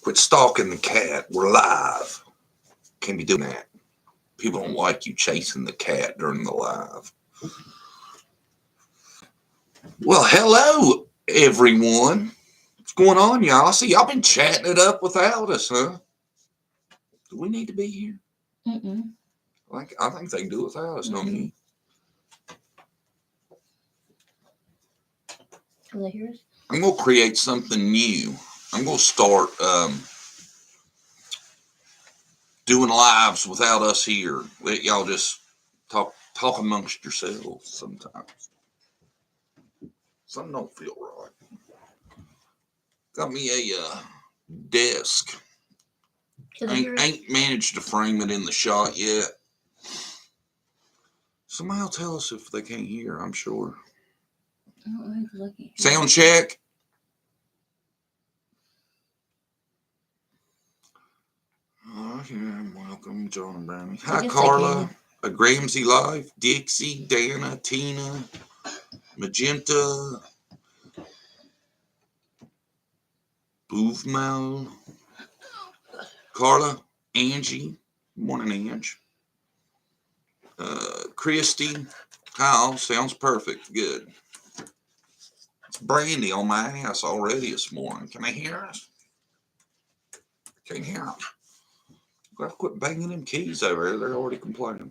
Quit stalking the cat. We're live. Can't be doing that. People don't like you chasing the cat during the live. Well, hello, everyone. What's going on, y'all? I see y'all been chatting it up without us, huh? Do we need to be here? Mm-mm. I think they can do it without us, don't you? Can they hear us? I'm going to create something new. I'm going to start doing lives without us here. Let y'all just talk amongst yourselves sometimes. Something don't feel right. Got me a desk. Ain't managed to frame it in the shot yet. Somebody will tell us if they can't hear, I'm sure. I don't know if I can hear. Sound check. Welcome, John and Brownie. Hi, Carla. A Gramsci Live. Dixie, Dana, Tina, Magenta, Boovmal, Carla, Angie. Good morning, Ange. Christy, Kyle, sounds perfect. Good. It's Brandy on my ass already this morning. Can they hear us? Can't hear them. Gotta quit banging them keys over there. They're already complaining.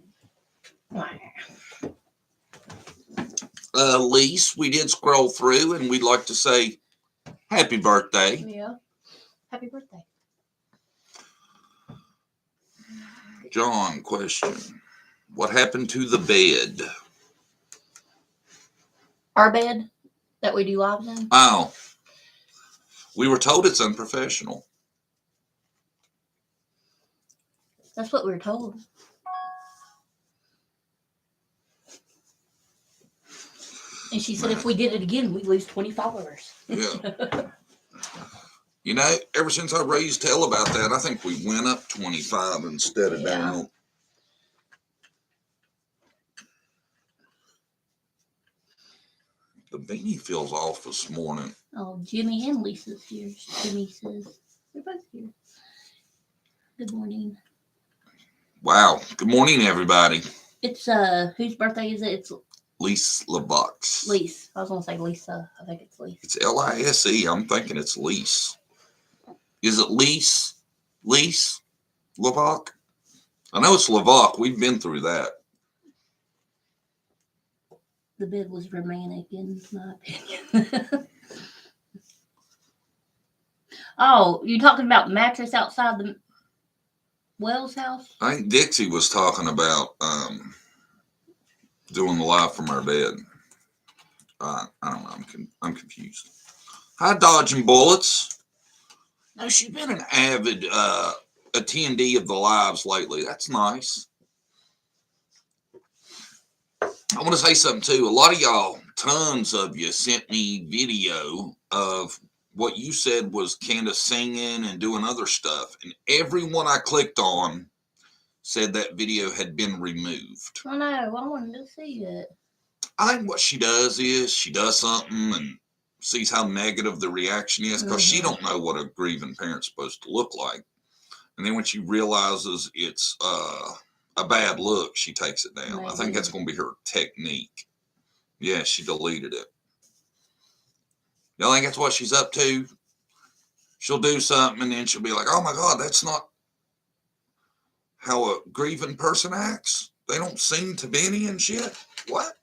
Lise, we did scroll through and we'd like to say happy birthday. Yeah. Happy birthday. John, question. What happened to the bed? Our bed that we do lives in? Oh. We were told it's unprofessional. That's what we were told. And she said if we did it again, we'd lose 20 followers. Yeah. You know, ever since I raised hell about that, I think we went up 25 instead of down. The beanie feels off this morning. Oh, Jimmy and Lisa's here. Jimmy says they're both here. Good morning. Wow. Good morning, everybody. It's whose birthday is it? It's Lise LeVox. Lise. I was gonna say Lisa. I think it's Lise. It's Lise. I'm thinking it's Lise. Is it Lise? Lise LeVox? I know it's LeVox. We've been through that. The bed was romantic, in my opinion. Oh, you talking about mattress outside the Wells house? I think Dixie was talking about doing the live from our bed. I don't know. I'm confused. Hi, Dodging Bullets. No, she's been an avid attendee of the lives lately. That's nice. I want to say something too. A lot of y'all, tons of you, sent me video of what you said was Candace singing and doing other stuff, and everyone I clicked on said that video had been removed. I know. I wanted to see it. I think what she does is she does something and sees how negative the reaction is because she don't know what a grieving parent's supposed to look like. And then when she realizes it's a bad look, she takes it down. Maybe. I think that's going to be her technique. Yeah, she deleted it. Y'all think that's what she's up to? She'll do something and then she'll be like, oh my God, that's not how a grieving person acts. They don't sing to Benny and shit. What?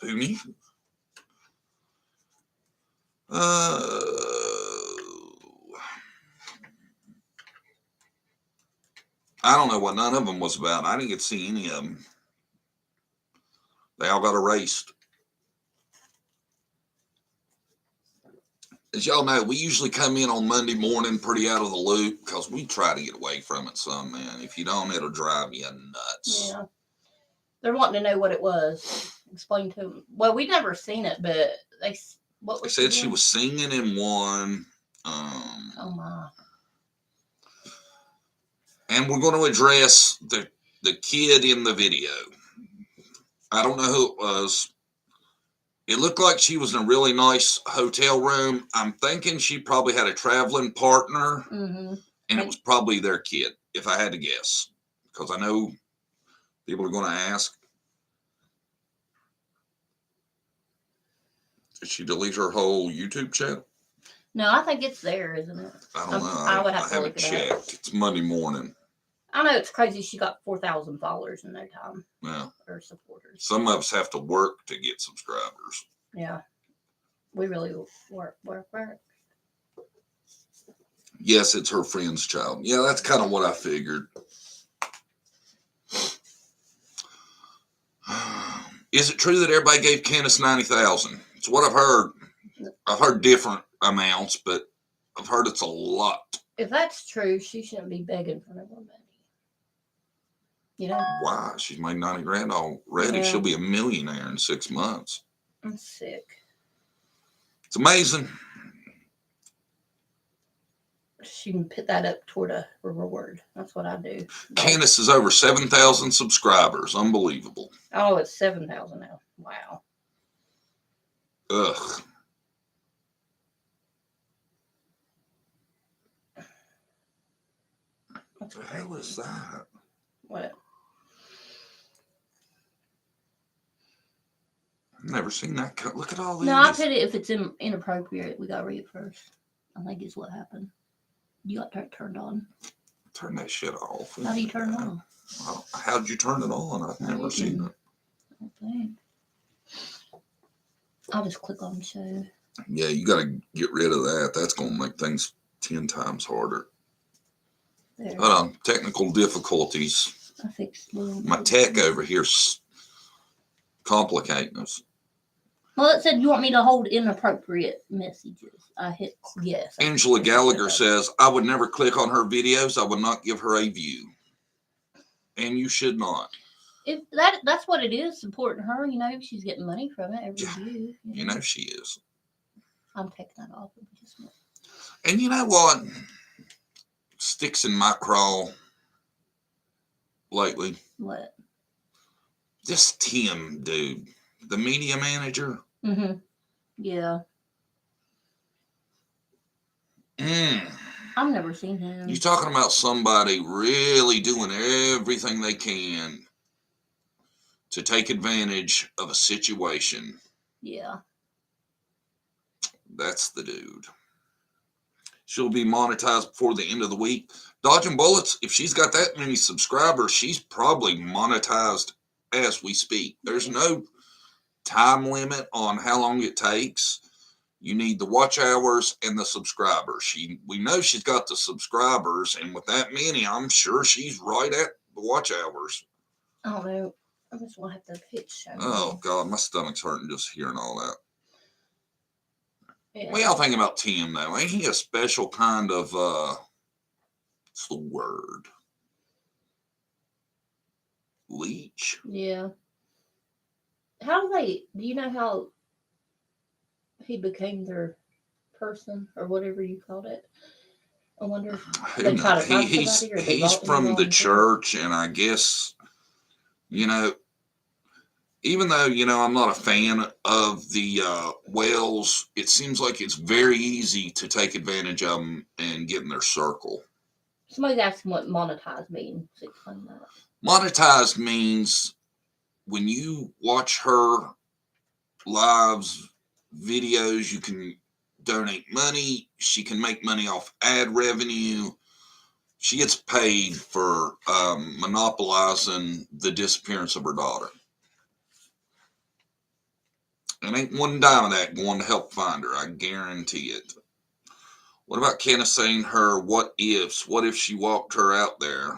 Who knew? I don't know what none of them was about. I didn't get to see any of them. They all got erased. As y'all know, we usually come in on Monday morning pretty out of the loop because we try to get away from it some, man. If you don't, it'll drive you nuts. Yeah. They're wanting to know what it was. Explain to them. Well, we never seen it, but they said she was singing in one. Oh my. And we're going to address the kid in the video. I don't know who it was. It looked like she was in a really nice hotel room. I'm thinking she probably had a traveling partner, Mm-hmm. and it was probably their kid, if I had to guess, because I know people are going to ask. Did she delete her whole YouTube channel? No, I think it's there, isn't it? I don't know. I would have to haven't look it up. checked. It's Monday morning. I know it's crazy. She got 4,000 followers in no time. Yeah. Or supporters. Some of us have to work to get subscribers. Yeah. We really work. Yes, it's her friend's child. Yeah, that's kind of what I figured. Is it true that everybody gave Candace 90,000? It's what I've heard. I've heard different amounts, but I've heard it's a lot. If that's true, she shouldn't be begging for no more money. You know? Why? She's made 90 grand already. Yeah. She'll be a millionaire in 6 months. I'm sick. It's amazing. She can put that up toward a reward. That's what I do. Candace is over 7,000 subscribers. Unbelievable. Oh, it's 7,000 now. Wow. Ugh. What the hell is that? What? I've never seen that. Look at all these. No, I put it if it's inappropriate. We gotta read it first. I think is what happened. You got that turned on. Turn that shit off. How do you turn it on? Well, how'd you turn it on? I've never seen it. I think. I'll just click on show. Yeah, you got to get rid of that. That's going to make things 10 times harder. There. Hold on. Technical difficulties. I fixed little. My tech over here's complicating us. Well, it said you want me to hold inappropriate messages. I hit yes. Angela Gallagher says, I would never click on her videos. I would not give her a view. And you should not. If that's what it is, supporting her, you know, she's getting money from it every view. You know she is. I'm taking that off. And you know what? Sticks in my craw lately. What? This Tim dude, the media manager. Mm-hmm. Yeah. I've never seen him. You're talking about somebody really doing everything they can to take advantage of a situation. Yeah. That's the dude. She'll be monetized before the end of the week. Dodging bullets, if she's got that many subscribers, she's probably monetized as we speak. There's no time limit on how long it takes. You need the watch hours and the subscribers. We know she's got the subscribers, and with that many, I'm sure she's right at the watch hours. I don't know. I just want to have the pitch show. Oh, God, my stomach's hurting just hearing all that. Yeah. What y'all think about Tim, though? Ain't he a special kind of, what's the word? Leech? Yeah. Do you know how he became their person or whatever you called it? I wonder if they try to talk he's about it, or they he's vote from him the on church, and I guess, you know, even though, you know, I'm not a fan of the Wells, it seems like it's very easy to take advantage of them and get in their circle. Somebody's asking what monetize means. Explain that. Monetized means when you watch her lives, videos, you can donate money. She can make money off ad revenue. She gets paid for monopolizing the disappearance of her daughter. And ain't one dime of that going to help find her. I guarantee it. What about Candace saying her what ifs? What if she walked her out there?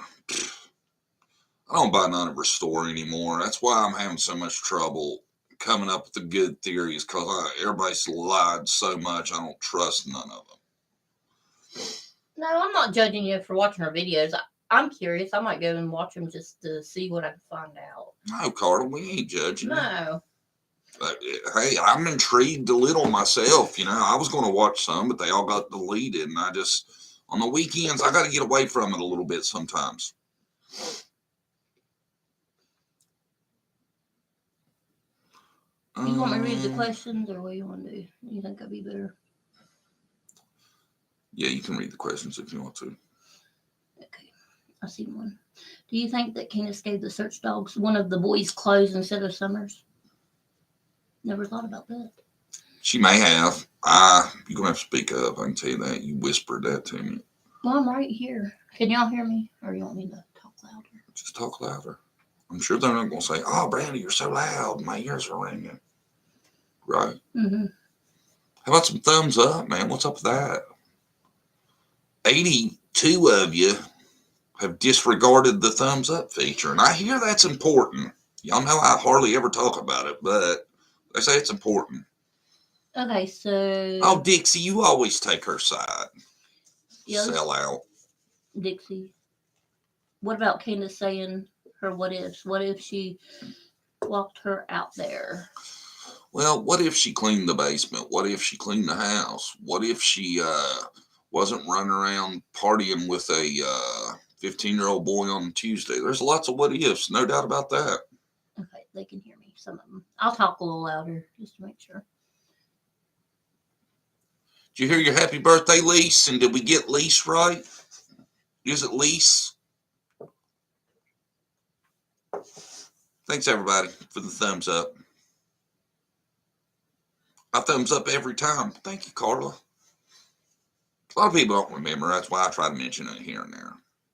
I don't buy none of her story anymore. That's why I'm having so much trouble coming up with the good theories, because everybody's lied so much. I don't trust none of them. No, I'm not judging you for watching her videos. I'm curious. I might go and watch them just to see what I can find out. No, Carter, we ain't judging. No. Hey, I'm intrigued a little myself. You know, I was going to watch some, but they all got deleted. And I just, on the weekends, I got to get away from it a little bit sometimes. You want me to read the Um, questions, or what do you want to do? You think that'd be better? Yeah, you can read the questions if you want to. Okay, I see one. Do you think that Candace gave the search dogs one of the boys' clothes instead of Summer's? Never thought about that. She may have. You're gonna have to speak up. I can tell you that. You whispered that to me. Well, I'm right here. Can y'all hear me, or you want me to talk louder? Just talk louder. I'm sure they're not gonna say, "Oh, Brandy, you're so loud. My ears are ringing." Right? Mm-hmm. How about some thumbs up, man? What's up with that? 82 of you have disregarded the thumbs up feature, and I hear that's important. Y'all know I hardly ever talk about it, but they say it's important. Okay, so Oh, Dixie, you always take her side. yes, Sell out. Dixie. What about Candace saying her what ifs? What if she walked her out there? Well, what if she cleaned the basement? What if she cleaned the house? What if she wasn't running around partying with a 15-year-old boy on Tuesday? There's lots of what ifs, no doubt about that. Okay, they can hear me. Some of them. I'll talk a little louder just to make sure. Did you hear your happy birthday, Lise? And did we get Lise right? Is it Lise? Thanks, everybody, for the thumbs up. I thumbs up every time. Thank you, Carla. A lot of people don't remember. That's why I try to mention it here and there.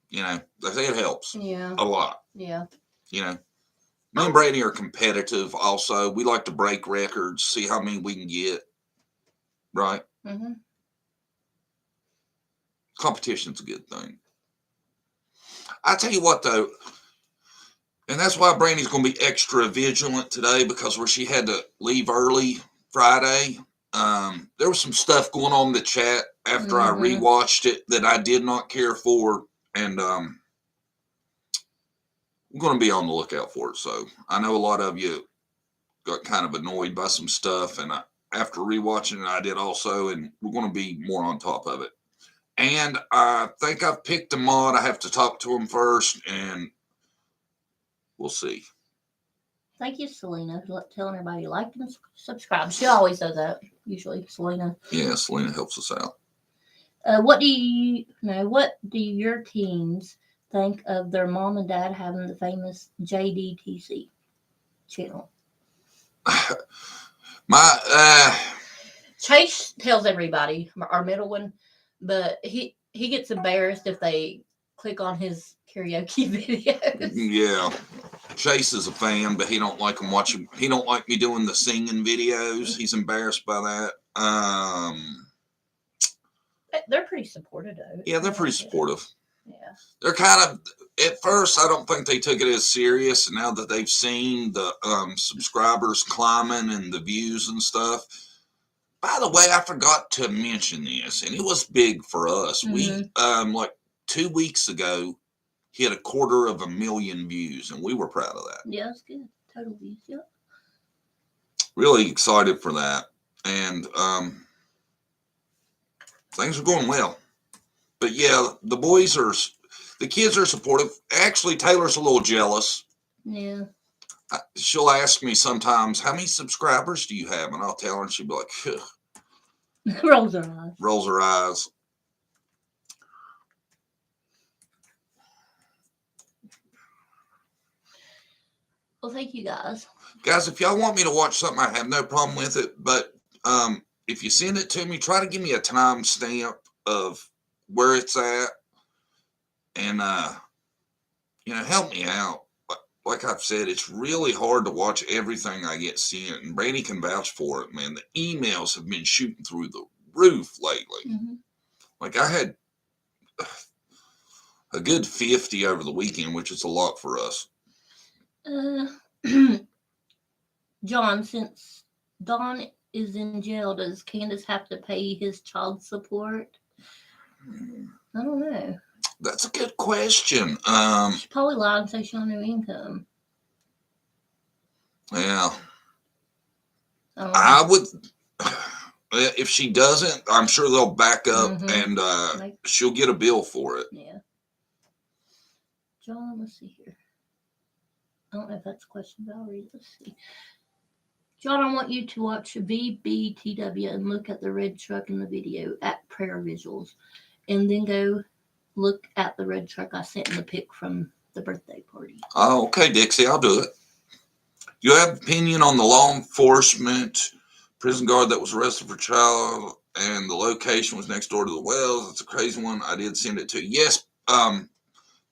You know, they say it helps Yeah. a lot. Yeah. You know, me and Brady are competitive also. We like to break records, see how many we can get. Right? Mm-hmm. Competition's a good thing. I tell you what, though, and that's why Brandy's going to be extra vigilant today, because where she had to leave early Friday, there was some stuff going on in the chat after I rewatched it that I did not care for, and I'm going to be on the lookout for it. So I know a lot of you got kind of annoyed by some stuff, and after rewatching it, I did also, and we're going to be more on top of it. And I think I've picked a mod. I have to talk to him first, and we'll see. Thank you, Selena, for telling everybody to like and subscribe. She always does that, usually, Selena. Yeah, Selena helps us out. What do your teens think of their mom and dad having the famous JDTC channel? Chase tells everybody, our middle one, but he gets embarrassed if they click on his karaoke videos. Yeah. Chase is a fan, but he don't like him watching. He don't like me doing the singing videos. He's embarrassed by that. They're pretty supportive of it. Yeah, they're pretty supportive. Yeah. They're kind of, at first, I don't think they took it as serious. And now that they've seen the subscribers climbing and the views and stuff. By the way, I forgot to mention this, and it was big for us. We, like 2 weeks ago, hit 250,000 views, and we were proud of that. Yeah, that's good. Total views, yeah. Really excited for that. And things are going well. But yeah, the kids are supportive. Actually, Taylor's a little jealous. Yeah. She'll ask me sometimes, how many subscribers do you have? And I'll tell her, and she'll be like, rolls her eyes. Rolls her eyes. Well, thank you, guys. Guys, if y'all want me to watch something, I have no problem with it. But if you send it to me, try to give me a time stamp of where it's at. And, help me out. Like I've said, it's really hard to watch everything I get sent. And Brady can vouch for it, man. The emails have been shooting through the roof lately. Like I had a good 50 over the weekend, which is a lot for us. John, since Don is in jail, does Candace have to pay his child support? I don't know. That's a good question. She probably lied and say she on no income. Yeah. I would. If she doesn't, I'm sure they'll back up and she'll get a bill for it. Yeah. John, let's see here. I don't know if that's a question, Valerie. Let's see. John, I want you to watch VBTW and look at the red truck in the video at prayer visuals, and then go look at the red truck I sent in the pic from the birthday party. Oh, okay, Dixie, I'll do it. Do you have an opinion on the law enforcement prison guard that was arrested for child and the location was next door to the wells? It's a crazy one. I did send it to you. Yes,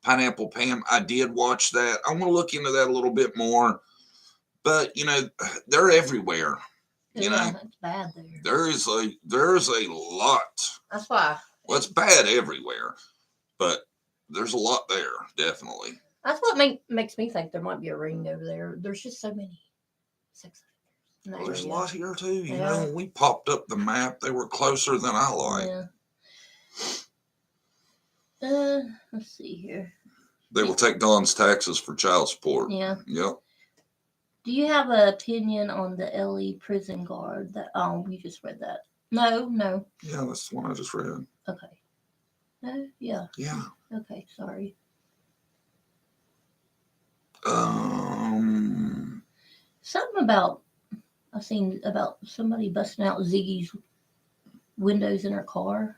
Pineapple Pam, I did watch that. I want to look into that a little bit more. But, they're everywhere. Yeah, it's bad there. There's a lot. That's why. Well, it's bad everywhere. But there's a lot there, definitely. That's what makes me think there might be a ring over there. There's just so many sex offenders. Well, there's a lot here, too. You Yeah. know, when we popped up the map, they were closer than I like. Yeah. Let's see here. They will take Dawn's taxes for child support. Yeah. Yep. Do you have an opinion on the LE prison guard? That you just read that. No. Yeah, that's the one I just read. Okay. No. Yeah. Yeah. Okay. Sorry. Something about I've seen about somebody busting out Ziggy's windows in her car.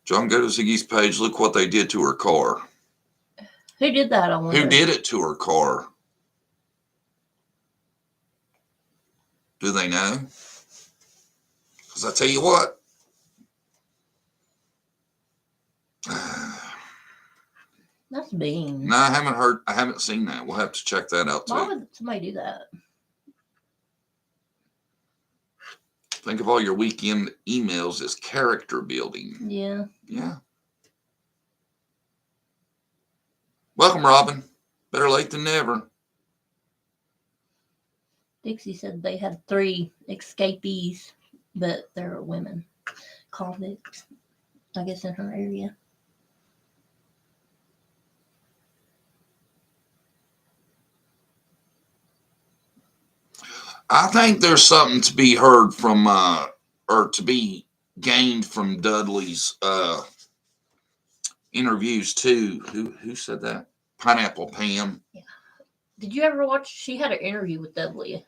John, go to Ziggy's page. Look what they did to her car. Who did that? I wonder. Who did it to her car? Do they know? Because I tell you what. That's Bean. No, I haven't seen that. We'll have to check that out too. Why would somebody do that? Think of all your weekend emails as character building. Yeah. Yeah. Welcome, Robin. Better late than never. Dixie said they had 3 escapees, but they're women. Convicts, I guess, in her area. I think there's something to be heard from, or to be gained from Dudley's interviews too. Who said that? Pineapple Pam. Yeah. Did you ever watch? She had an interview with Dudley,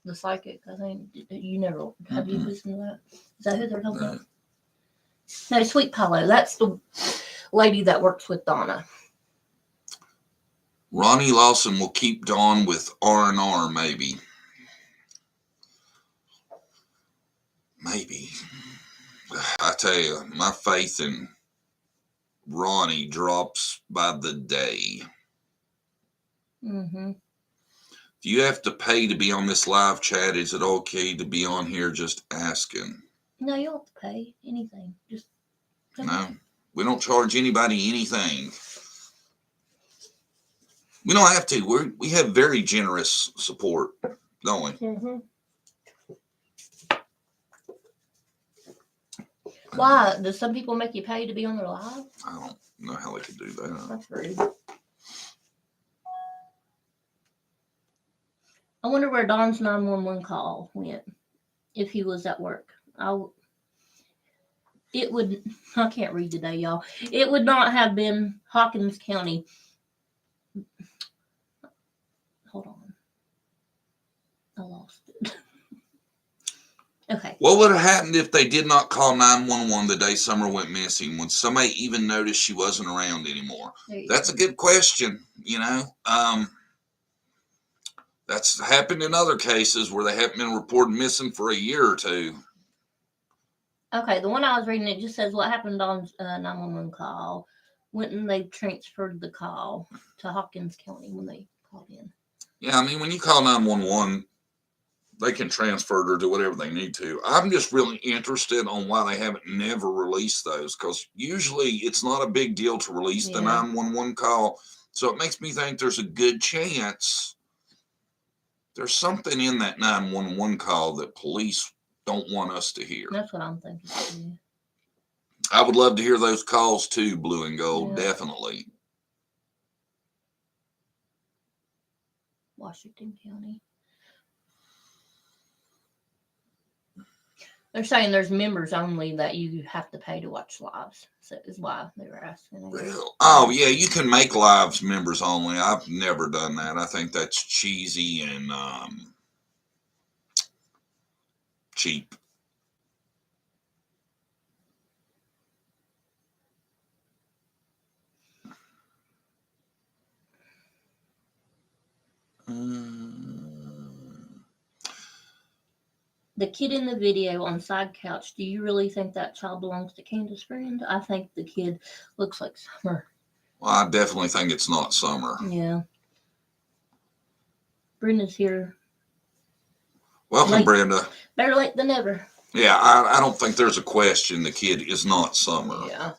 the psychic. I think you never have. You listened to that? Is that who they're talking about? No, Sweet Pillow. That's the lady that works with Donna. Ronnie Lawson will keep Dawn with R&R, maybe. Maybe. I tell you, my faith in Ronnie drops by the day. Mm-hmm. Do you have to pay to be on this live chat? Is it okay to be on here just asking? No, you don't have to pay anything. Just no. We don't charge anybody anything. We don't have to. We have very generous support, don't we? Mm-hmm. Why? Does some people make you pay to be on their live? I don't know how they could do that. That's rude. I wonder where Don's 911 call went if he was at work. I can't read today, y'all. It would not have been Hawkins County. Hold on. I lost it. Okay. What would have happened if they did not call 911 the day Summer went missing? Would somebody even notice she wasn't around anymore? That's a good question, That's happened in other cases where they haven't been reported missing for a year or two. Okay, the one I was reading, it just says what happened on 911 call. When they transferred the call to Hawkins County when they called in. Yeah, I mean, when you call 911, they can transfer her to whatever they need to. I'm just really interested on why they haven't never released those, because usually it's not a big deal to release the 911 call. So it makes me think there's a good chance there's something in that 911 call that police don't want us to hear. That's what I'm thinking. I would love to hear those calls too, Blue and Gold, definitely. Washington County. They're saying there's members only that you have to pay to watch lives. So is why they were asking. Oh, yeah, you can make lives members only. I've never done that. I think that's cheesy and cheap. The kid in the video on side couch, do you really think that child belongs to Candace's friend? I think the kid looks like Summer. Well, I definitely think it's not Summer. Yeah. Brenda's here. Welcome, Late. Brenda. Better late than never. Yeah, I don't think there's a question. The kid is not Summer. Yeah.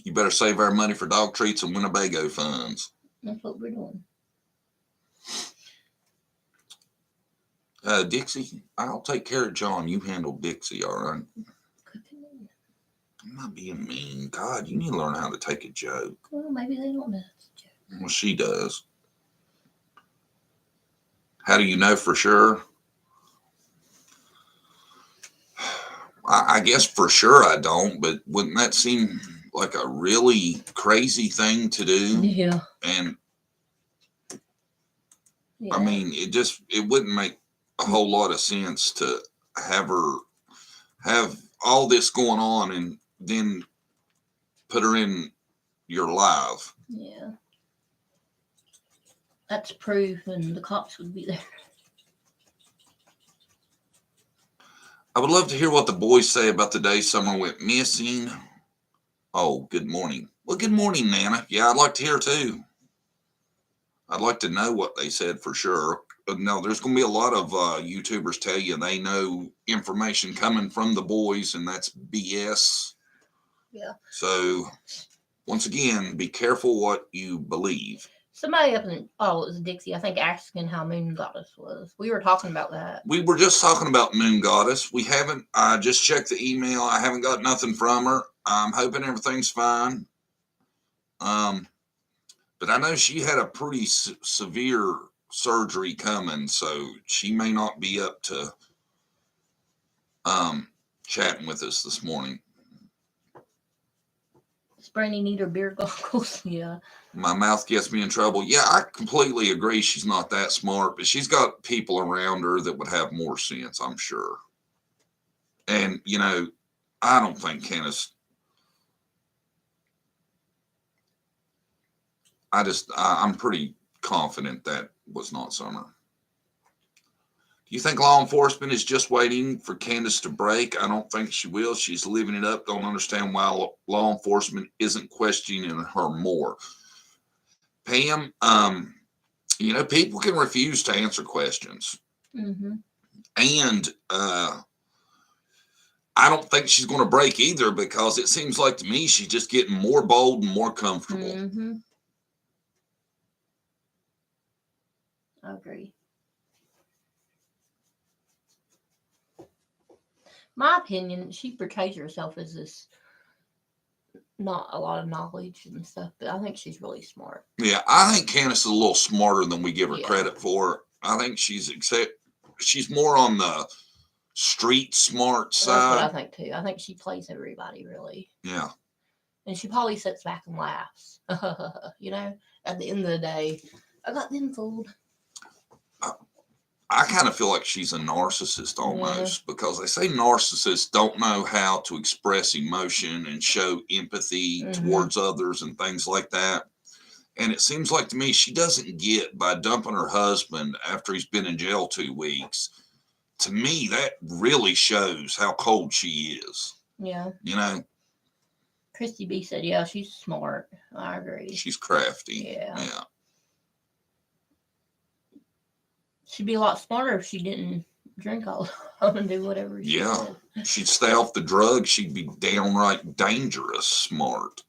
You better save our money for dog treats and Winnebago funds. That's what we're doing. Dixie, I'll take care of John. You handle Dixie, all right? I'm not being mean. God, you need to learn how to take a joke. Well, maybe they don't know it's a joke. Well, she does. How do you know for sure? I guess for sure I don't, but wouldn't that seem like a really crazy thing to do? Yeah. And Yeah. I mean, it wouldn't make a whole lot of sense to have her have all this going on and then put her in your live. Yeah. That's proof, and the cops would be there. I would love to hear what the boys say about the day someone went missing. Oh, good morning. Well, good morning, Nana. Yeah, I'd like to hear too. I'd like to know what they said for sure. But no, there's going to be a lot of YouTubers tell you they know information coming from the boys, and that's BS. Yeah. So, once again, be careful what you believe. Somebody up in, it was Dixie, I think, asking how Moon Goddess was. We were talking about that. We were just talking about Moon Goddess. We haven't, I just checked the email. I haven't got nothing from her. I'm hoping everything's fine. But I know she had a pretty severe surgery coming, so she may not be up to chatting with us this morning. Does Brandy need her beer goggles? Yeah. My mouth gets me in trouble. Yeah, I completely agree. She's not that smart, but she's got people around her that would have more sense, I'm sure. And, you know, I don't think Candace, I'm pretty confident that was not Summer. Do you think law enforcement is just waiting for Candace to break? I don't think she will. She's living it up. Don't understand why law enforcement isn't questioning her more. Pam, you know, people can refuse to answer questions. Mm-hmm. And I don't think she's going to break either, because it seems like to me she's just getting more bold and more comfortable. Mm-hmm. I agree. My opinion, she portrays herself as this not a lot of knowledge and stuff, but I think she's really smart. Yeah, I think Candace is a little smarter than we give her Yeah. credit for. I think she's more on the street smart That's what I side. think too. I think she plays everybody really. Yeah. And she probably sits back and laughs. You know, at the end of the day, I got them fooled. I kind of feel like she's a narcissist almost, because they say narcissists don't know how to express emotion and show empathy towards others and things like that. And it seems like to me she doesn't get by dumping her husband after he's been in jail 2 weeks. To me, that really shows how cold she is. Yeah. You know? Christy B said, yeah, she's smart. I agree. She's crafty. Yeah. Yeah. She'd be a lot smarter if she didn't drink all the time and do whatever she Yeah. did. She'd stay off the drugs. She'd be downright dangerous smart.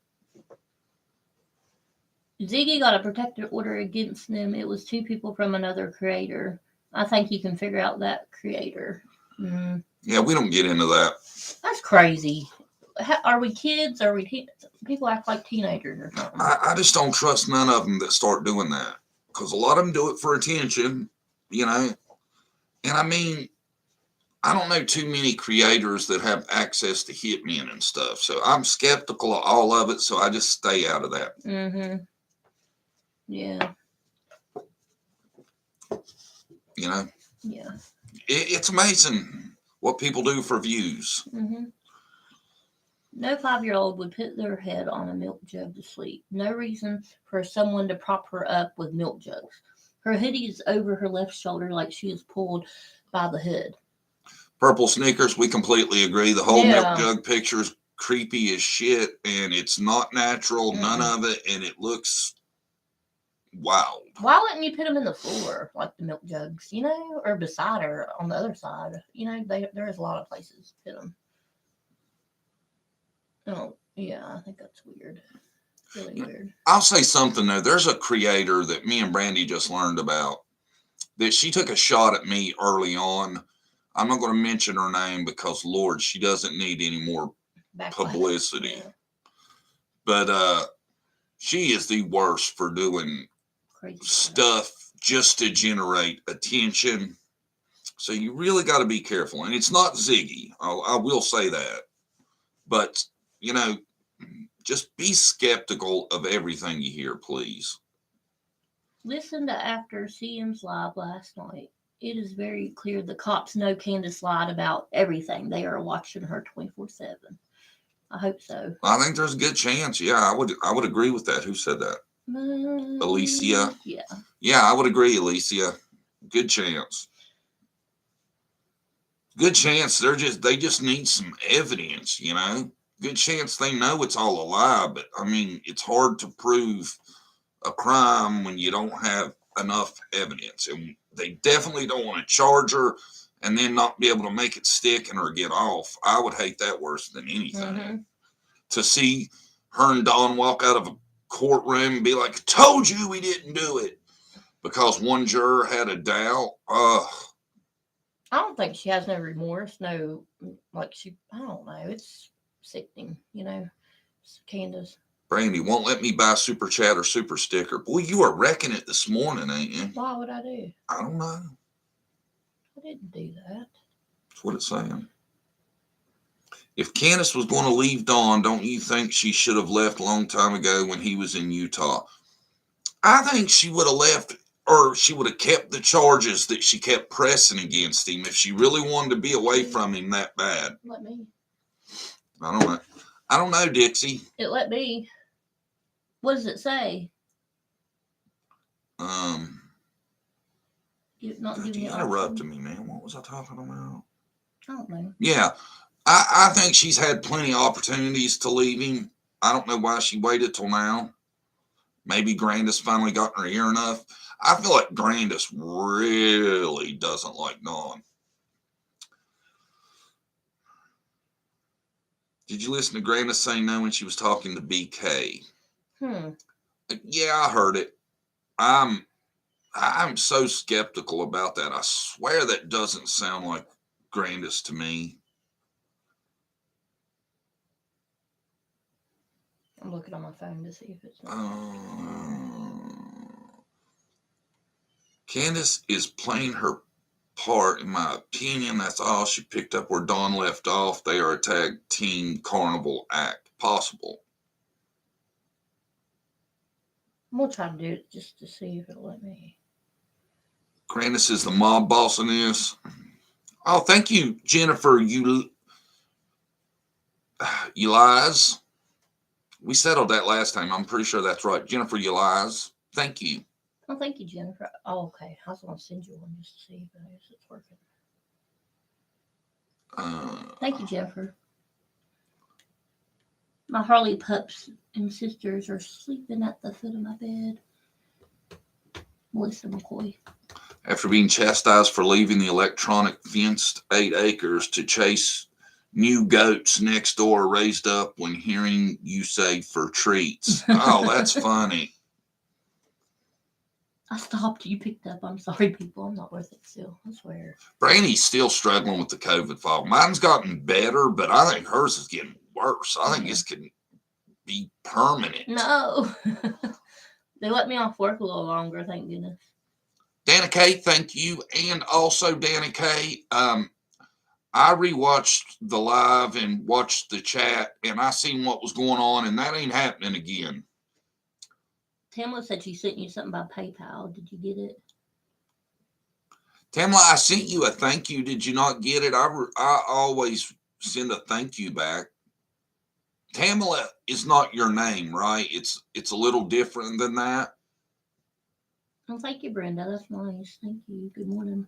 Ziggy got a protective order against them. It was 2 people from another creator. I think you can figure out that creator. Mm. Yeah, we don't get into that. That's crazy. Are we kids? Are we people act like teenagers or something? I just don't trust none of them that start doing that, because a lot of them do it for attention, you know. And I mean, I don't know too many creators that have access to hitmen and stuff. So I'm skeptical of all of it. So I just stay out of that. Mm-hmm. Yeah. You know, Yeah. it's amazing what people do for views. Mm-hmm. No 5-year-old would put their head on a milk jug to sleep. No reason for someone to prop her up with milk jugs. Her hoodie is over her left shoulder like she is pulled by the hood. Purple sneakers, we completely agree. The whole milk Yeah. jug picture is creepy as shit, and it's not natural, none Mm-mm. of it, and it looks wild. Why wouldn't you put them in the floor like the milk jugs, or beside her on the other side? There's a lot of places to put them. Oh, yeah, I think that's weird. Really weird. I'll say something though. There's a creator that me and Brandy just learned about that she took a shot at me early on. I'm not going to mention her name because, Lord, she doesn't need any more publicity. Yeah. But she is the worst for doing Crazy stuff just to generate attention. So you really got to be careful. And it's not Ziggy. I will say that. But, just be skeptical of everything you hear, please. Listen to After CM's live last night. It is very clear the cops know Candace lied about everything. They are watching her 24/7. I hope so. I think there's a good chance. Yeah, I would agree with that. Who said that? Alicia. Yeah. Yeah, I would agree, Alicia. Good chance. Good chance they just need some evidence, Good chance they know it's all a lie, but I mean, it's hard to prove a crime when you don't have enough evidence. And they definitely don't want to charge her and then not be able to make it stick and or get off. I would hate that worse than anything. Mm-hmm. To see her and Dawn walk out of a courtroom and be like, told you we didn't do it because one juror had a doubt. I don't think she has no remorse. No, I don't know. It's sickening, Candace. Brandy won't let me buy super chat or super sticker. Boy, you are wrecking it this morning, ain't you? Why would I do? I don't know. I didn't do that. That's what it's saying. If Candace was going to leave Dawn, don't you think she should have left a long time ago when he was in Utah? I think she would have left, or she would have kept the charges that she kept pressing against him if she really wanted to be away from him that bad. Let me. I don't know, Dixie. It let me. What does it say? You interrupted me, man. What was I talking about? I don't know. Yeah, I think she's had plenty of opportunities to leave him. I don't know why she waited till now. Maybe Grandis finally got in her ear enough. I feel like Grandis really doesn't like Dawn. Did you listen to Grandis say no when she was talking to BK? Yeah, I heard it. I'm so skeptical about that. I swear that doesn't sound like Grandis to me. I'm looking on my phone to see if it's. Candace is playing her part, in my opinion. That's all she picked up where Dawn left off. They are a tag team carnival act. Possible. I'm going to try to do it just to see if it'll let me. Candace is the mob boss in this. Oh, thank you, Jennifer. You lies. We settled that last time. I'm pretty sure that's right. Jennifer, you lies. Thank you. Oh, thank you, Jennifer. Oh, okay. I was going to send you one just to see if it's working. Thank you, Jennifer. My Harley pups and sisters are sleeping at the foot of my bed. Melissa McCoy. After being chastised for leaving the electronic fenced 8 acres to chase new goats next door, raised up when hearing you say for treats. Oh, that's funny. I stopped. You picked up. I'm sorry, people. I'm not worth it still. I swear. Brandy's still struggling with the COVID fog. Mine's gotten better, but I think hers is getting worse. I think this could be permanent. No. They let me off work a little longer, thank goodness. Dana K, thank you. And also, Dana K, I rewatched the live and watched the chat, and I seen what was going on, and that ain't happening again. Tamla said she sent you something by PayPal. Did you get it? Tamla, I sent you a thank you. Did you not get it? I always send a thank you back. Tamla is not your name, right? It's a little different than that. Oh, thank you, Brenda. That's nice. Thank you. Good morning.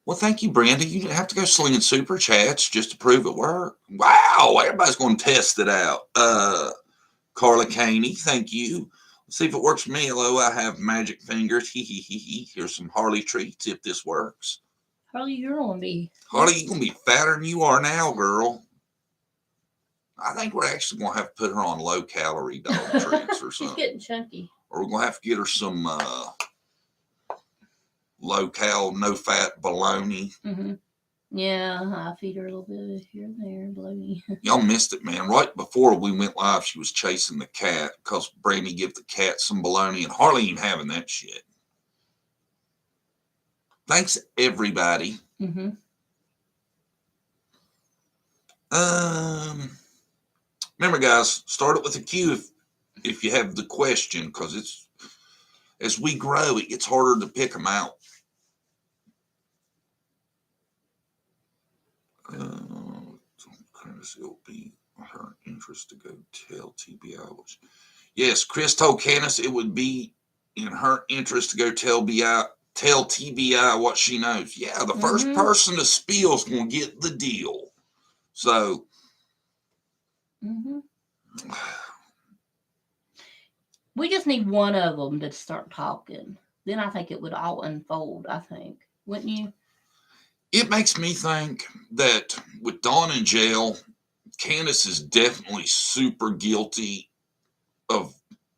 Well, thank you, Brenda. You didn't have to go slinging super chats just to prove it worked. Wow, everybody's going to test it out. Carla Caney, thank you. Let's see if it works for me. Hello, I have magic fingers. Hee hee hee hee. Here's some Harley treats if this works. Harley, you're on me. Harley, you're going to be fatter than you are now, girl. I think we're actually going to have to put her on low-calorie dog treats or something. She's getting chunky. Or we're going to have to get her some low-cal, no-fat bologna. Mm-hmm. Yeah, I feed her a little bit here and there, bologna. Y'all missed it, man. Right before we went live, she was chasing the cat because Brandy gave the cat some bologna, and Harley ain't having that shit. Thanks, everybody. Mm-hmm. Remember, guys, start it with a Q if you have the question, because it's as we grow, it gets harder to pick them out. It'll be her interest to go tell TBI. Yes, Chris told Candace it would be in her interest to go tell TBI what she knows. Yeah, the first person to spill is going to get the deal. So, we just need one of them to start talking. Then I think it would all unfold, I think. Wouldn't you? It makes me think that with Dawn in jail, Candace is definitely super guilty of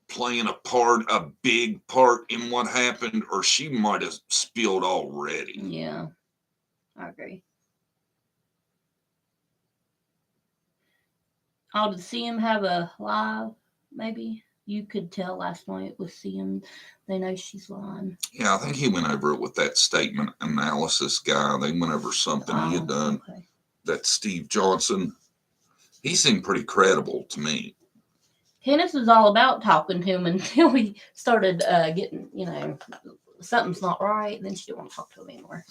playing a big part in what happened, or she might have spilled already. Yeah, I agree. Oh, did CM have a live? Maybe you could tell last night with CM. They know she's lying. Yeah, I think he went over it with that statement analysis guy. They went over something he had done. Okay. That Steve Johnson. He seemed pretty credible to me. Candace was all about talking to him until we started getting, something's not right. Then she didn't want to talk to him anymore.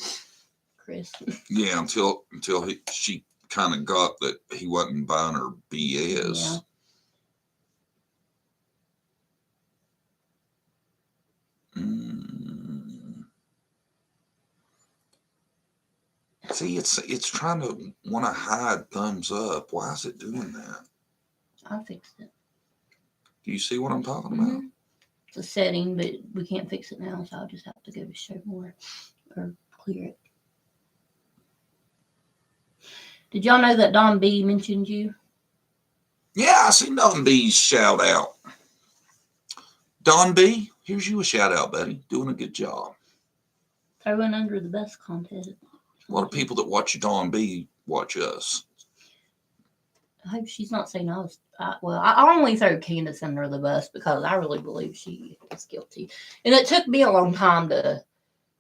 Chris. Yeah, until she kind of got that he wasn't buying her BS. Yeah. See, it's trying to want to hide thumbs up. Why is it doing that? I fixed it. Do you see what I'm talking about? It's a setting, but we can't fix it now, so I'll just have to go to show more or clear it. Did y'all know that Don B mentioned you? Yeah, I see Don B's shout out. Don B, here's you a shout out, buddy. Doing a good job. Throwing under the bus contest. A lot of people that watch Don B watch us. I hope she's not saying I was. I only throw Candace under the bus because I really believe she is guilty, and it took me a long time to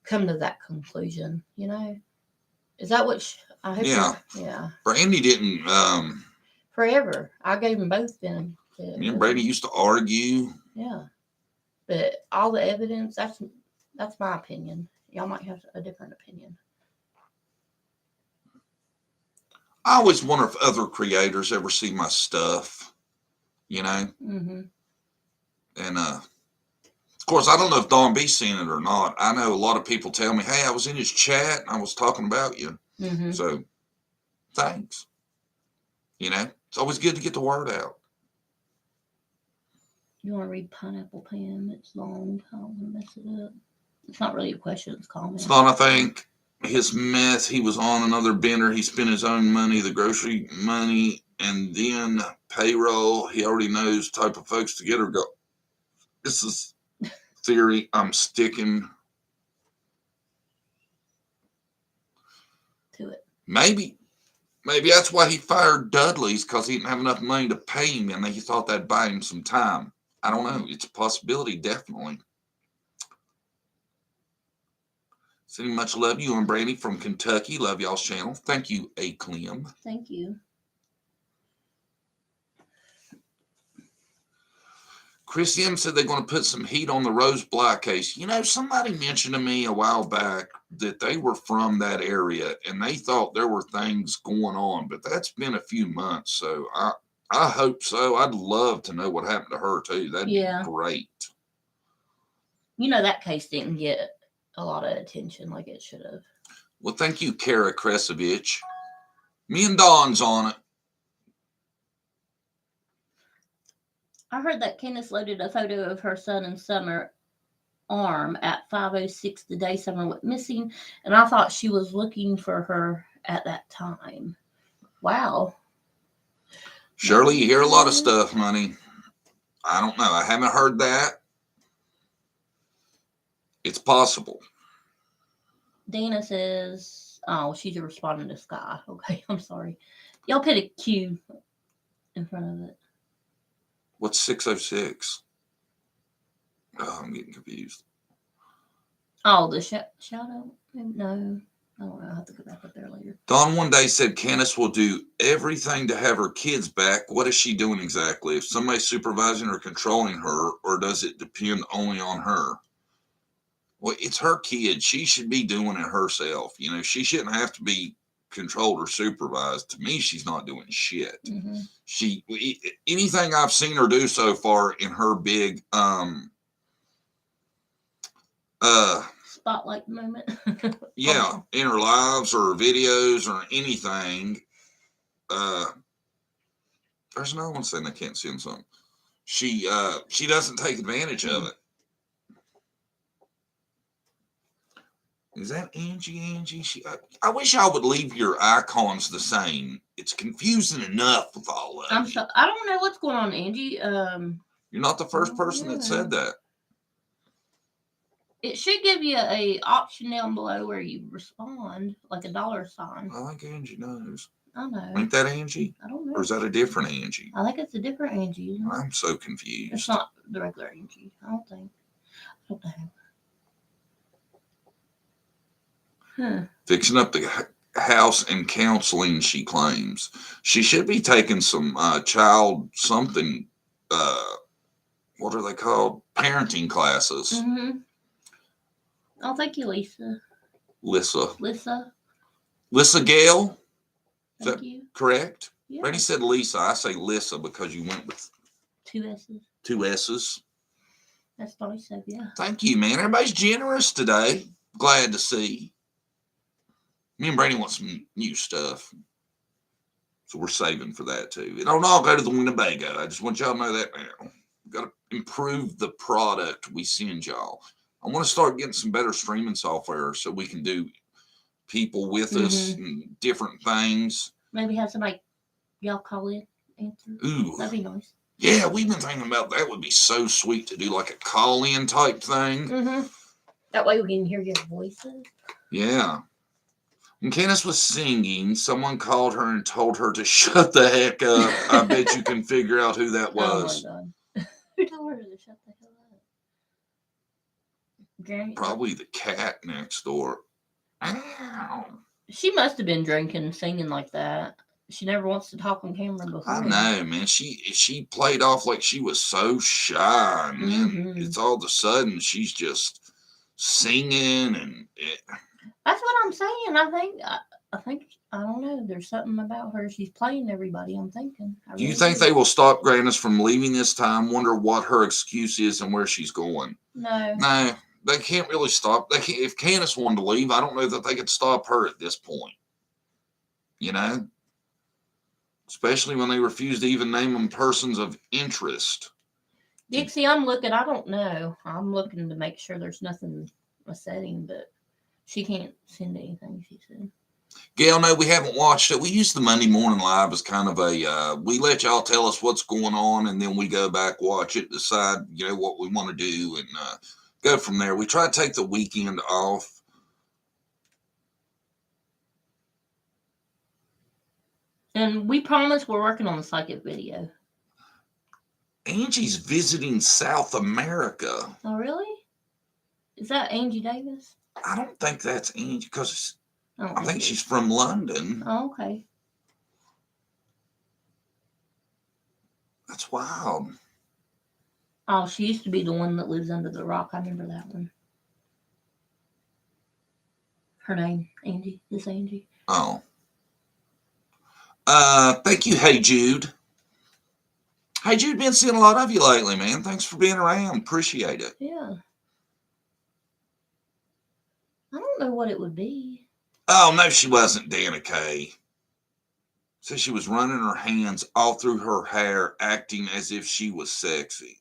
come to that conclusion. Is that what? I hope. Yeah. Brandy didn't. Forever, I gave them both benefit. Me and Brady used to argue. Yeah, but all the evidence. That's my opinion. Y'all might have a different opinion. I always wonder if other creators ever see my stuff, And of course, I don't know if Don B's seen it or not. I know a lot of people tell me, "Hey, I was in his chat and I was talking about you." So, thanks. It's always good to get the word out. You want to read Pineapple Pam? It's long. I don't want to mess it up. It's not really a question. It's a comment. It's not, I think. His meth, he was on another bender. He spent his own money, the grocery money, and then payroll. He already knows type of folks to get or go. This is theory I'm sticking to it. Maybe that's why he fired Dudley's, because he didn't have enough money to pay him, and he thought that'd buy him some time. I don't know. It's a possibility, definitely. Sending much love to you and Brandy from Kentucky. Love y'all's channel. Thank you, A. Clem. Thank you. Chris M said they're going to put some heat on the Rose Bly case. You know, somebody mentioned to me a while back that they were from that area and they thought there were things going on, but that's been a few months. So I hope so. I'd love to know what happened to her too. That'd be great. You know, that case didn't get a lot of attention like it should have. Well, thank you, Kara Kresovich. Me and Dawn's on it. I heard that Candace loaded a photo of her son and Summer arm at 5:06 the day Summer went missing, and I thought she was looking for her at that time. Wow. Shirley, you hear a lot of stuff, honey. I don't know. I haven't heard that. It's possible. Dana says, oh, she's responding to Sky. Okay, I'm sorry. Y'all put a Q in front of it. What's 606? Oh, I'm getting confused. Oh, the shout out? No. I don't know. I'll have to go back up there later. Dawn one day said Candace will do everything to have her kids back. What is she doing exactly? If somebody's supervising or controlling her, or does it depend only on her? Well, it's her kid. She should be doing it herself. You know, she shouldn't have to be controlled or supervised. To me, she's not doing shit. Mm-hmm. Anything I've seen her do so far in her big spotlight moment. Yeah, in her lives or videos or anything. There's another one saying they can't send something. She doesn't take advantage of it. Is that Angie? I wish I would leave your icons the same. It's confusing enough with all of it. I don't know what's going on, Angie. You're not the first person that said that. It should give you a option down below where you respond, like a $. I think Angie knows. I know. Ain't that Angie? I don't know. Or is that a different Angie? I think it's a different Angie. I'm so confused. It's not the regular Angie. I don't think. I don't know. Fixing up the house and counseling, she claims. She should be taking some child something, what are they called? Parenting classes. Mm-hmm. Oh, thank you, Lisa. Lissa Gale? Thank you. Correct? Yeah. Randy said Lisa. I say Lissa because you went with 2 S's. 2 S's. That's nice of you. Thank you, man. Everybody's generous today. Glad to see. Me and Brady want some new stuff. So we're saving for that too. It don't all go to the Winnebago. I just want y'all to know that now. We've got to improve the product we send y'all. I want to start getting some better streaming software so we can do people with us and different things. Maybe have somebody y'all call in, answer. Ooh. That'd be nice. Yeah, we've been thinking about that. Would be so sweet to do like a call-in type thing. Mm-hmm. That way we can hear your voices. Yeah. When Candace was singing, someone called her and told her to shut the heck up. I bet you can figure out who that was. Oh, my God. Who told her to shut the hell up? Granny? Probably the cat next door. Ow. She must have been drinking, singing like that. She never wants to talk on camera before. I know, man. She played off like she was so shy, and then it's all of a sudden she's just singing and. That's what I'm saying. I think I don't know. There's something about her. She's playing everybody. I'm thinking. Do you think they will stop Grandis from leaving this time? Wonder what her excuse is and where she's going. No, they can't really stop. They can't. If Candace wanted to leave, I don't know that they could stop her at this point. You know, especially when they refuse to even name them persons of interest. Dixie, I'm looking. I don't know. I'm looking to make sure there's nothing a setting, but. She can't send anything, she said. Gail, no, we haven't watched it. We use the Monday Morning Live as kind of a, we let y'all tell us what's going on, and then we go back, watch it, decide, what we want to do, and go from there. We try to take the weekend off. And we promise we're working on the psychic video. Angie's visiting South America. Oh, really? Is that Angie Davis? I don't think that's Angie because I don't I think it she's is. from London. Oh, okay. That's wild. Oh, she used to be the one that lives under the rock. I remember that one. Her name, Angie. This Angie. Oh. Thank you, Hey Jude. Hey Jude, been seeing a lot of you lately, man. Thanks for being around. Appreciate it. Yeah. I don't know what it would be. Oh no, she wasn't Dana Kay. Said she was running her hands all through her hair, acting as if she was sexy.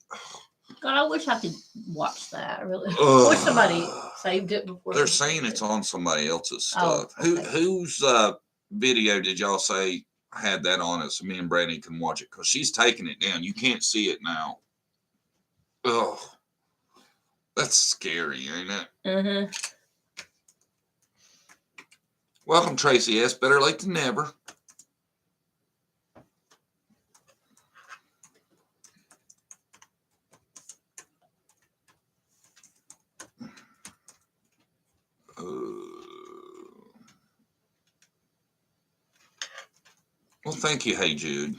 God, I wish I could watch that. I really wish somebody Ugh. saved it before. They're they saying saved it's it. on somebody else's Oh, stuff. okay. Whose video did y'all say had that on it so me and Brandy can watch it? Because she's taking it down. You can't see it now. Oh, that's scary, ain't it? Uh-huh. Welcome, Tracy S. Better late than never. Well, thank you, Hey Jude.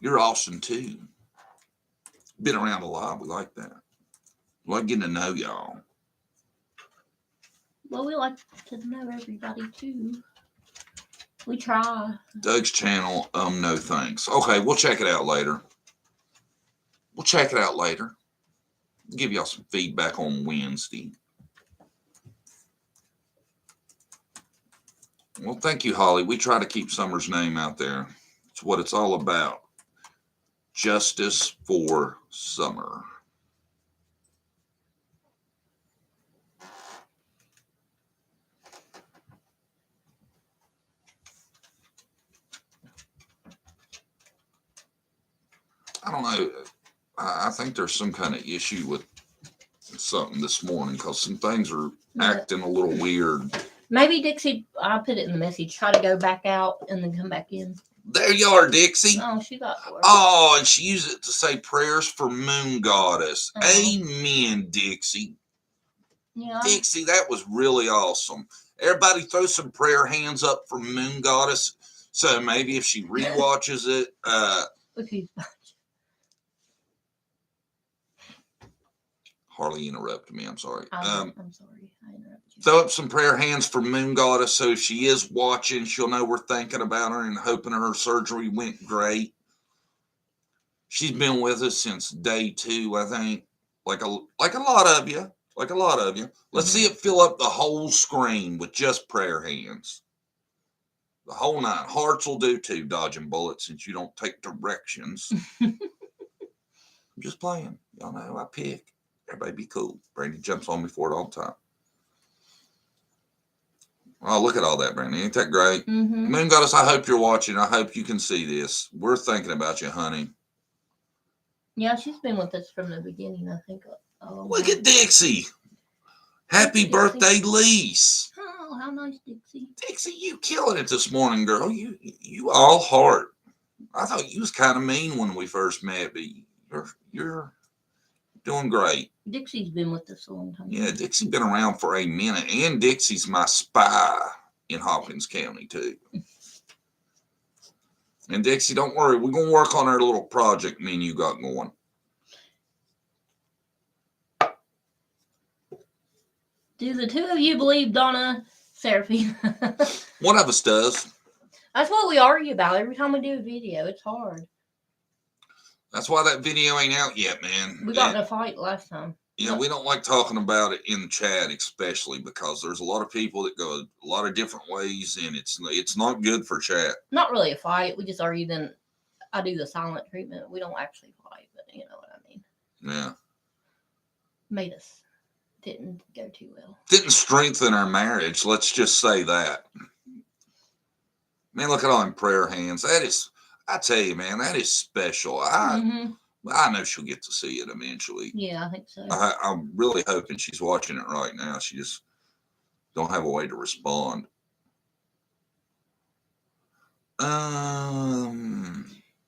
You're awesome too. Been around a lot. We like that. We like getting to know y'all. Well, we like to know everybody too. We try. Doug's channel. No thanks. Okay, we'll check it out later. Give y'all some feedback on Wednesday. Well, thank you, Holly. We try to keep Summer's name out there. It's what it's all about. Justice for Summer. I don't know. I think there's some kind of issue with something this morning because some things are acting a little weird. Maybe Dixie, I put it in the message, try to go back out and then come back in. There you are, Dixie. Oh, she got to work. Oh, and she used it to say prayers for Moon Goddess. Oh. Amen, Dixie. Yeah. Dixie, that was really awesome. Everybody throw some prayer hands up for Moon Goddess. So maybe if she rewatches it, Okay. Harley interrupted me. I'm sorry. I'm sorry. I interrupted you. Throw up some prayer hands for Moon Goddess. So if she is watching, she'll know we're thinking about her and hoping her surgery went great. She's been with us since day 2, I think. Like a lot of you. Let's see it fill up the whole screen with just prayer hands. The whole 9. Hearts will do too, dodging bullets, since you don't take directions. I'm just playing. Y'all know I pick. Everybody be cool. Brandy jumps on me for it all the time. Oh, look at all that, Brandy. Ain't that great? Mm-hmm. Moon Goddess, I hope you're watching. I hope you can see this. We're thinking about you, honey. Yeah, she's been with us from the beginning, I think. Look at Dixie. Happy birthday, Lise. Oh, how nice, Dixie. Dixie, you killing it this morning, girl. You all heart. I thought you was kind of mean when we first met, but you're doing great. Dixie's been with us a long time. Yeah, Dixie's been around for a minute, and Dixie's my spy in Hawkins County too. And Dixie, don't worry, we're gonna work on our little project me and you got going. Do the two of you believe Donna Seraphine? One of us does. That's what we argue about every time we do a video. It's hard. That's why that video ain't out yet, man. We got in a fight last time. Yeah, we don't like talking about it in the chat, especially because there's a lot of people that go a lot of different ways, and it's not good for chat. Not really a fight. We just argue. Then I do the silent treatment. We don't actually fight, but you know what I mean. Yeah. Made us. Didn't go too well. Didn't strengthen our marriage. Let's just say that. Man, look at all them prayer hands. That is, I tell you, man, that is special. I know she'll get to see it eventually. Yeah, I think so. I'm really hoping she's watching it right now. She just don't have a way to respond.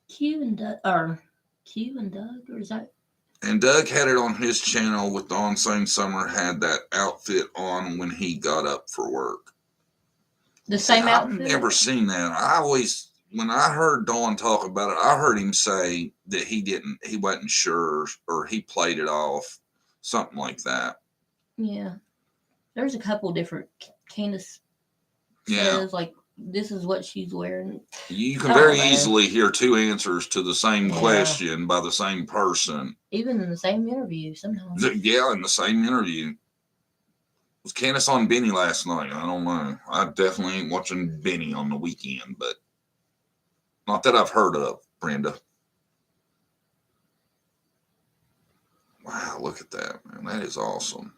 Q and Doug, or is that And Doug had it on his channel with Dawn saying Summer had that outfit on when he got up for work. The same I've outfit? never seen that. When I heard Dawn talk about it, I heard him say that he wasn't sure, or he played it off, something like that. Yeah. There's a couple different Candace Yeah. says, like, this is what she's wearing. You can I don't very know. easily hear two answers to the same Yeah. question by the same person. Even in the same interview sometimes. Yeah, in the same interview. Was Candace on Benny last night? I don't know. I definitely ain't watching Benny on the weekend, but not that I've heard of, Brenda. Wow, look at that, man. That is awesome.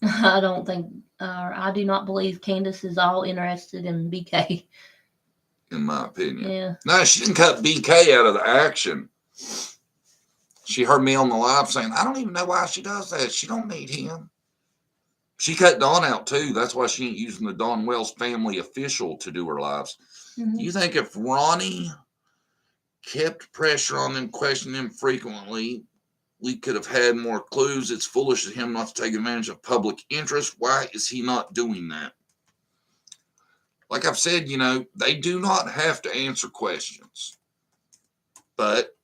I don't think, I do not believe Candace is all interested in BK. In my opinion. Yeah. No, she didn't cut BK out of the action. She heard me on the live saying, I don't even know why she does that. She don't need him. She cut Dawn out too. That's why she ain't using the Dawn Wells family official to do her lives. Mm-hmm. Do you think if Ronnie kept pressure on them, questioning them frequently, we could have had more clues? It's foolish of him not to take advantage of public interest. Why is he not doing that? Like I've said, they do not have to answer questions. But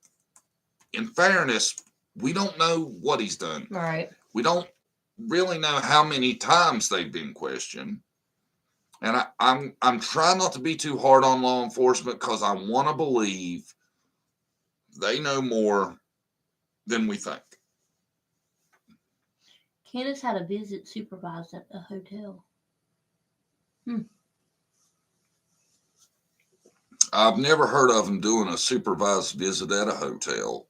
in fairness, we don't know what he's done. Right. We don't really know how many times they've been questioned. And I'm trying not to be too hard on law enforcement because I want to believe they know more than we think. Candace had a visit supervised at the hotel. I've never heard of them doing a supervised visit at a hotel.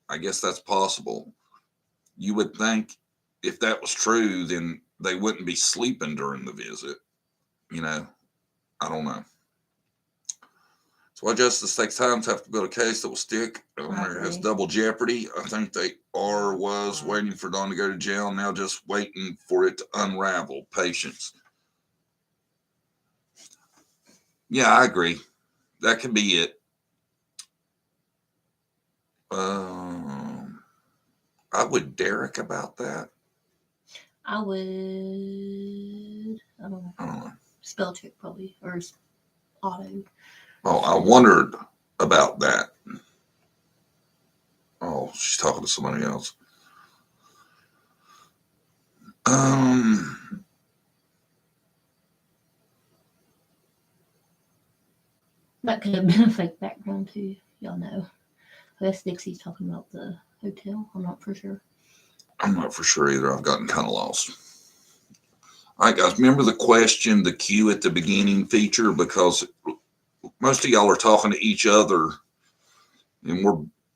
I guess that's possible. You would think if that was true, then they wouldn't be sleeping during the visit. I don't know. So why Justice takes time to have to build a case that will stick. America has double jeopardy. I think they was waiting for Dawn to go to jail, now just waiting for it to unravel. Patience. Yeah, I agree. That could be it. I would Derek about that. I would. I don't know. Spell check probably, or auto. Oh, I wondered about that. Oh, she's talking to somebody else. That could have been a fake background too. Y'all know. I guess Dixie's talking about the hotel. I'm not for sure. I'm not for sure either. I've gotten kind of lost. All right, guys. Remember the question, the cue at the beginning feature, because most of y'all are talking to each other, and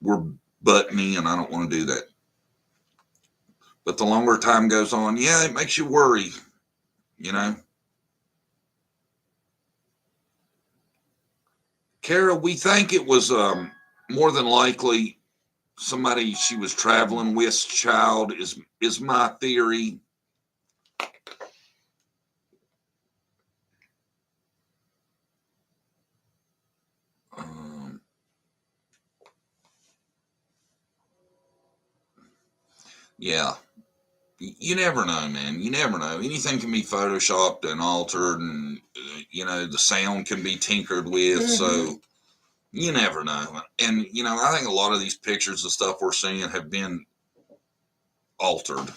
we're butting in. I don't want to do that. But the longer time goes on, yeah, it makes you worry. Kara, we think it was more than likely somebody she was traveling with's child is my theory. Yeah. You never know, man. You never know. Anything can be photoshopped and altered, and the sound can be tinkered with. Mm-hmm. So you never know. And I think a lot of these pictures and stuff we're seeing have been altered.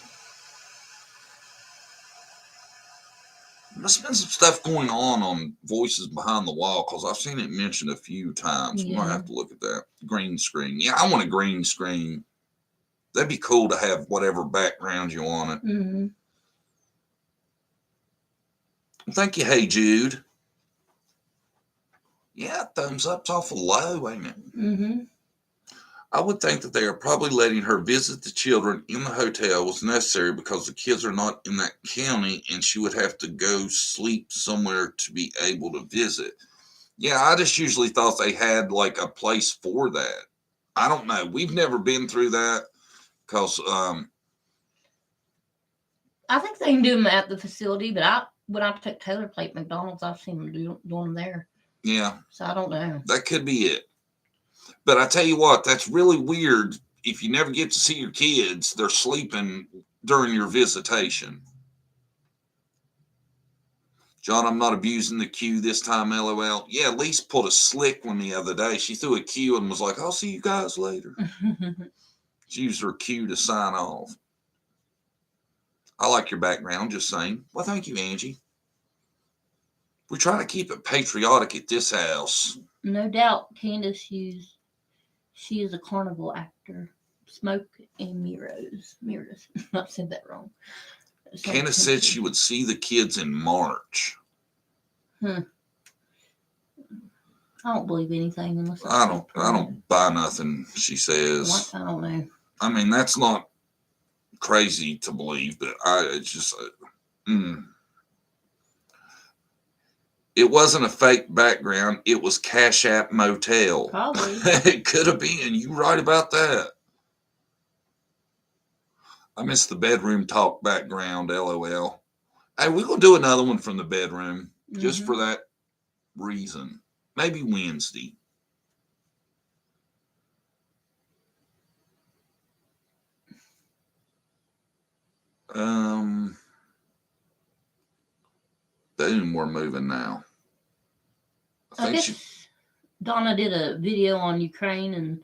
There's been some stuff going on Voices Behind the Wall, because I've seen it mentioned a few times. Yeah. We might have to look at that. Green screen. Yeah, I want a green screen. That'd be cool to have whatever background you want it. Mm-hmm. Thank you, Hey Jude. Yeah, thumbs up's awful low, ain't it? Mm-hmm. I would think that they are probably letting her visit the children in the hotel was necessary because the kids are not in that county and she would have to go sleep somewhere to be able to visit. Yeah, I just usually thought they had like a place for that. I don't know. We've never been through that. Because I think they can do them at the facility, but when I took Taylor Plate McDonald's, I've seen them doing them there. Yeah. So I don't know. That could be it. But I tell you what, that's really weird if you never get to see your kids, they're sleeping during your visitation. John, I'm not abusing the cue this time, LOL. Yeah, Lise pulled a slick one the other day. She threw a cue and was like, I'll see you guys later. She used her cue to sign off. I like your background, just saying. Well, thank you, Angie. We try to keep it patriotic at this house. No doubt Candace Hughes, she is a carnival actor. Smoke and mirrors. Mirrors. I said that wrong. Candace said she would see the kids in March. I don't believe anything unless I don't buy nothing she says. What? I don't know. I mean, that's not crazy to believe, but it's just it wasn't a fake background. It was Cash App Motel. Probably. It could have been. You right about that. I miss the bedroom talk background, LOL. Hey, we're going to do another one from the bedroom just for that reason. Maybe Wednesday. Boom, we're moving now. I guess Donna did a video on Ukraine and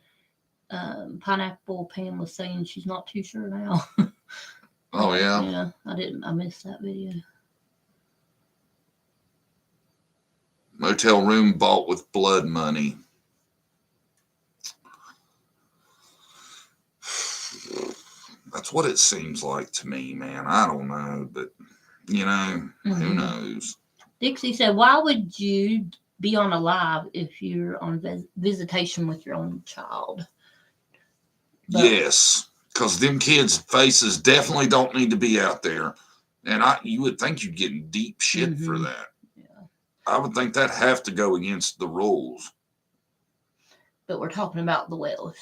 Pineapple Pam was saying she's not too sure now. Oh, yeah? Yeah, I missed that video. Motel room bought with blood money. That's what it seems like to me, man. I don't know, but, who knows? Dixie said, why would you be on a live if you're on visitation with your own child? But, yes, because them kids' faces definitely don't need to be out there. And you would think you'd get deep shit for that. Yeah. I would think that'd have to go against the rules. But we're talking about the Wells.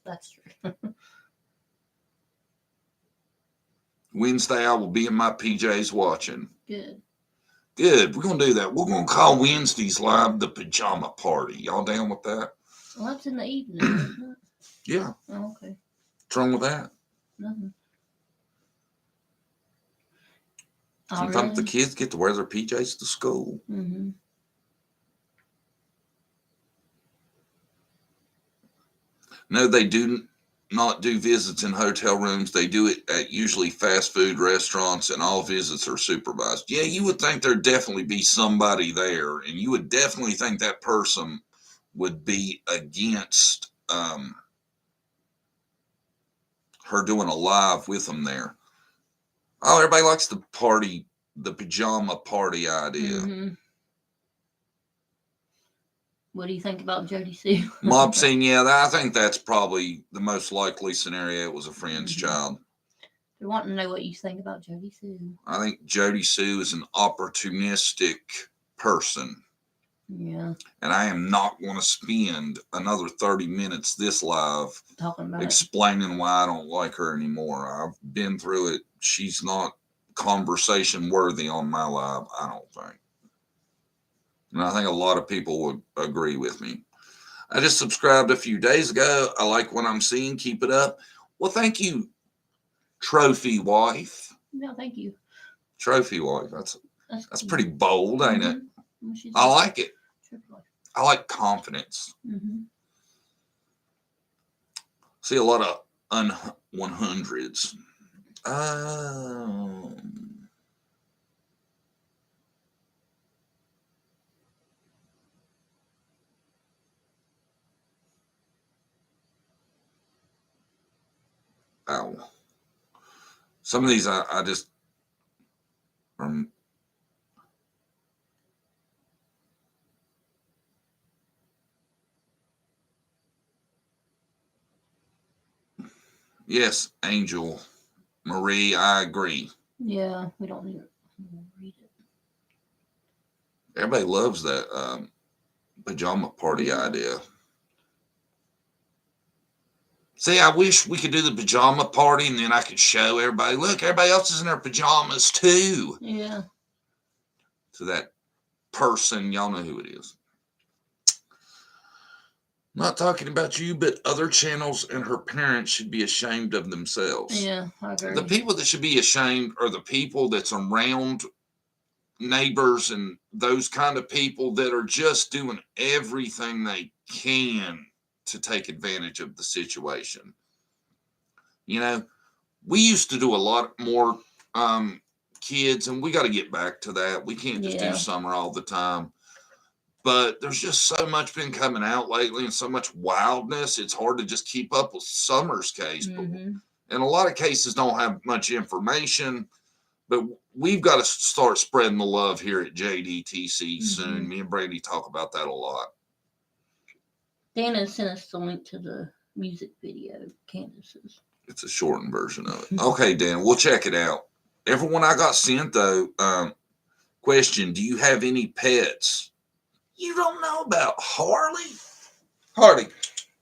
That's true. Wednesday, I will be in my PJs watching. Good. Good. We're going to do that. We're going to call Wednesdays live the pajama party. Y'all down with that? Well, that's in the evening, isn't it? Yeah. Oh, okay. What's wrong with that? Nothing. Sometimes the kids get to wear their PJs to school. Mm-hmm. No, they do not do visits in hotel rooms. They do it at usually fast food restaurants, and all visits are supervised. Yeah, you would think there'd definitely be somebody there, and you would definitely think that person would be against her doing a live with them there. Oh, everybody likes the party, the pajama party idea. Mm-hmm. What do you think about Jody Sue? Mob saying, yeah, I think that's probably the most likely scenario. It was a friend's child. They're wanting to know what you think about Jody Sue. I think Jody Sue is an opportunistic person. Yeah. And I am not going to spend another 30 minutes this live talking about explaining why I don't like her anymore. I've been through it. She's not conversation worthy on my live, I don't think. And I think a lot of people would agree with me. I just subscribed a few days ago. I like what I'm seeing. Keep it up. Well, thank you, Trophy Wife. No, thank you. Trophy Wife. That's cool. pretty bold, ain't it? Well, I like it. I like confidence. Mm-hmm. See a lot of 100s. Ow. Some of these I just yes, Angel Marie, I agree. Yeah, we don't need to read it. Everybody loves that pajama party idea. See, I wish we could do the pajama party and then I could show everybody, look, everybody else is in their pajamas too. Yeah. To that person, y'all know who it is. Not talking about you, but other channels and her parents should be ashamed of themselves. Yeah, I agree. The people that should be ashamed are the people that's around neighbors and those kind of people that are just doing everything they can to take advantage of the situation. You know, we used to do a lot more kids, and we got to get back to that. We can't just do summer all the time. But there's just so much been coming out lately and so much wildness. It's hard to just keep up with summer's case. But in a lot of cases, don't have much information. But we've got to start spreading the love here at JDTC soon. Me and Brady talk about that a lot. Dana sent us the link to the music video, Candace's. It's a shortened version of it. Okay, Dan, we'll check it out. Everyone I got sent, though, question, do you have any pets? You don't know about Harley? Harley,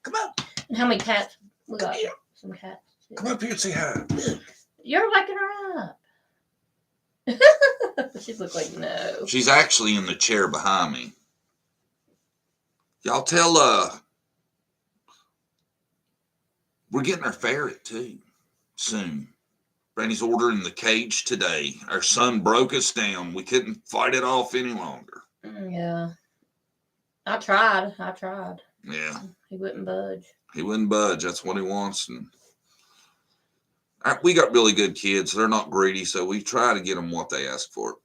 come on. And how many cats? We got some cats. Too. Come up here and say hi. You're waking her up. She looks like no. She's actually in the chair behind me. Y'all tell, we're getting our ferret, too, soon. Brandy's ordering the cage today. Our son broke us down. We couldn't fight it off any longer. Yeah. I tried. Yeah. He wouldn't budge. That's what he wants. And we got really good kids. They're not greedy, so we try to get them what they ask for.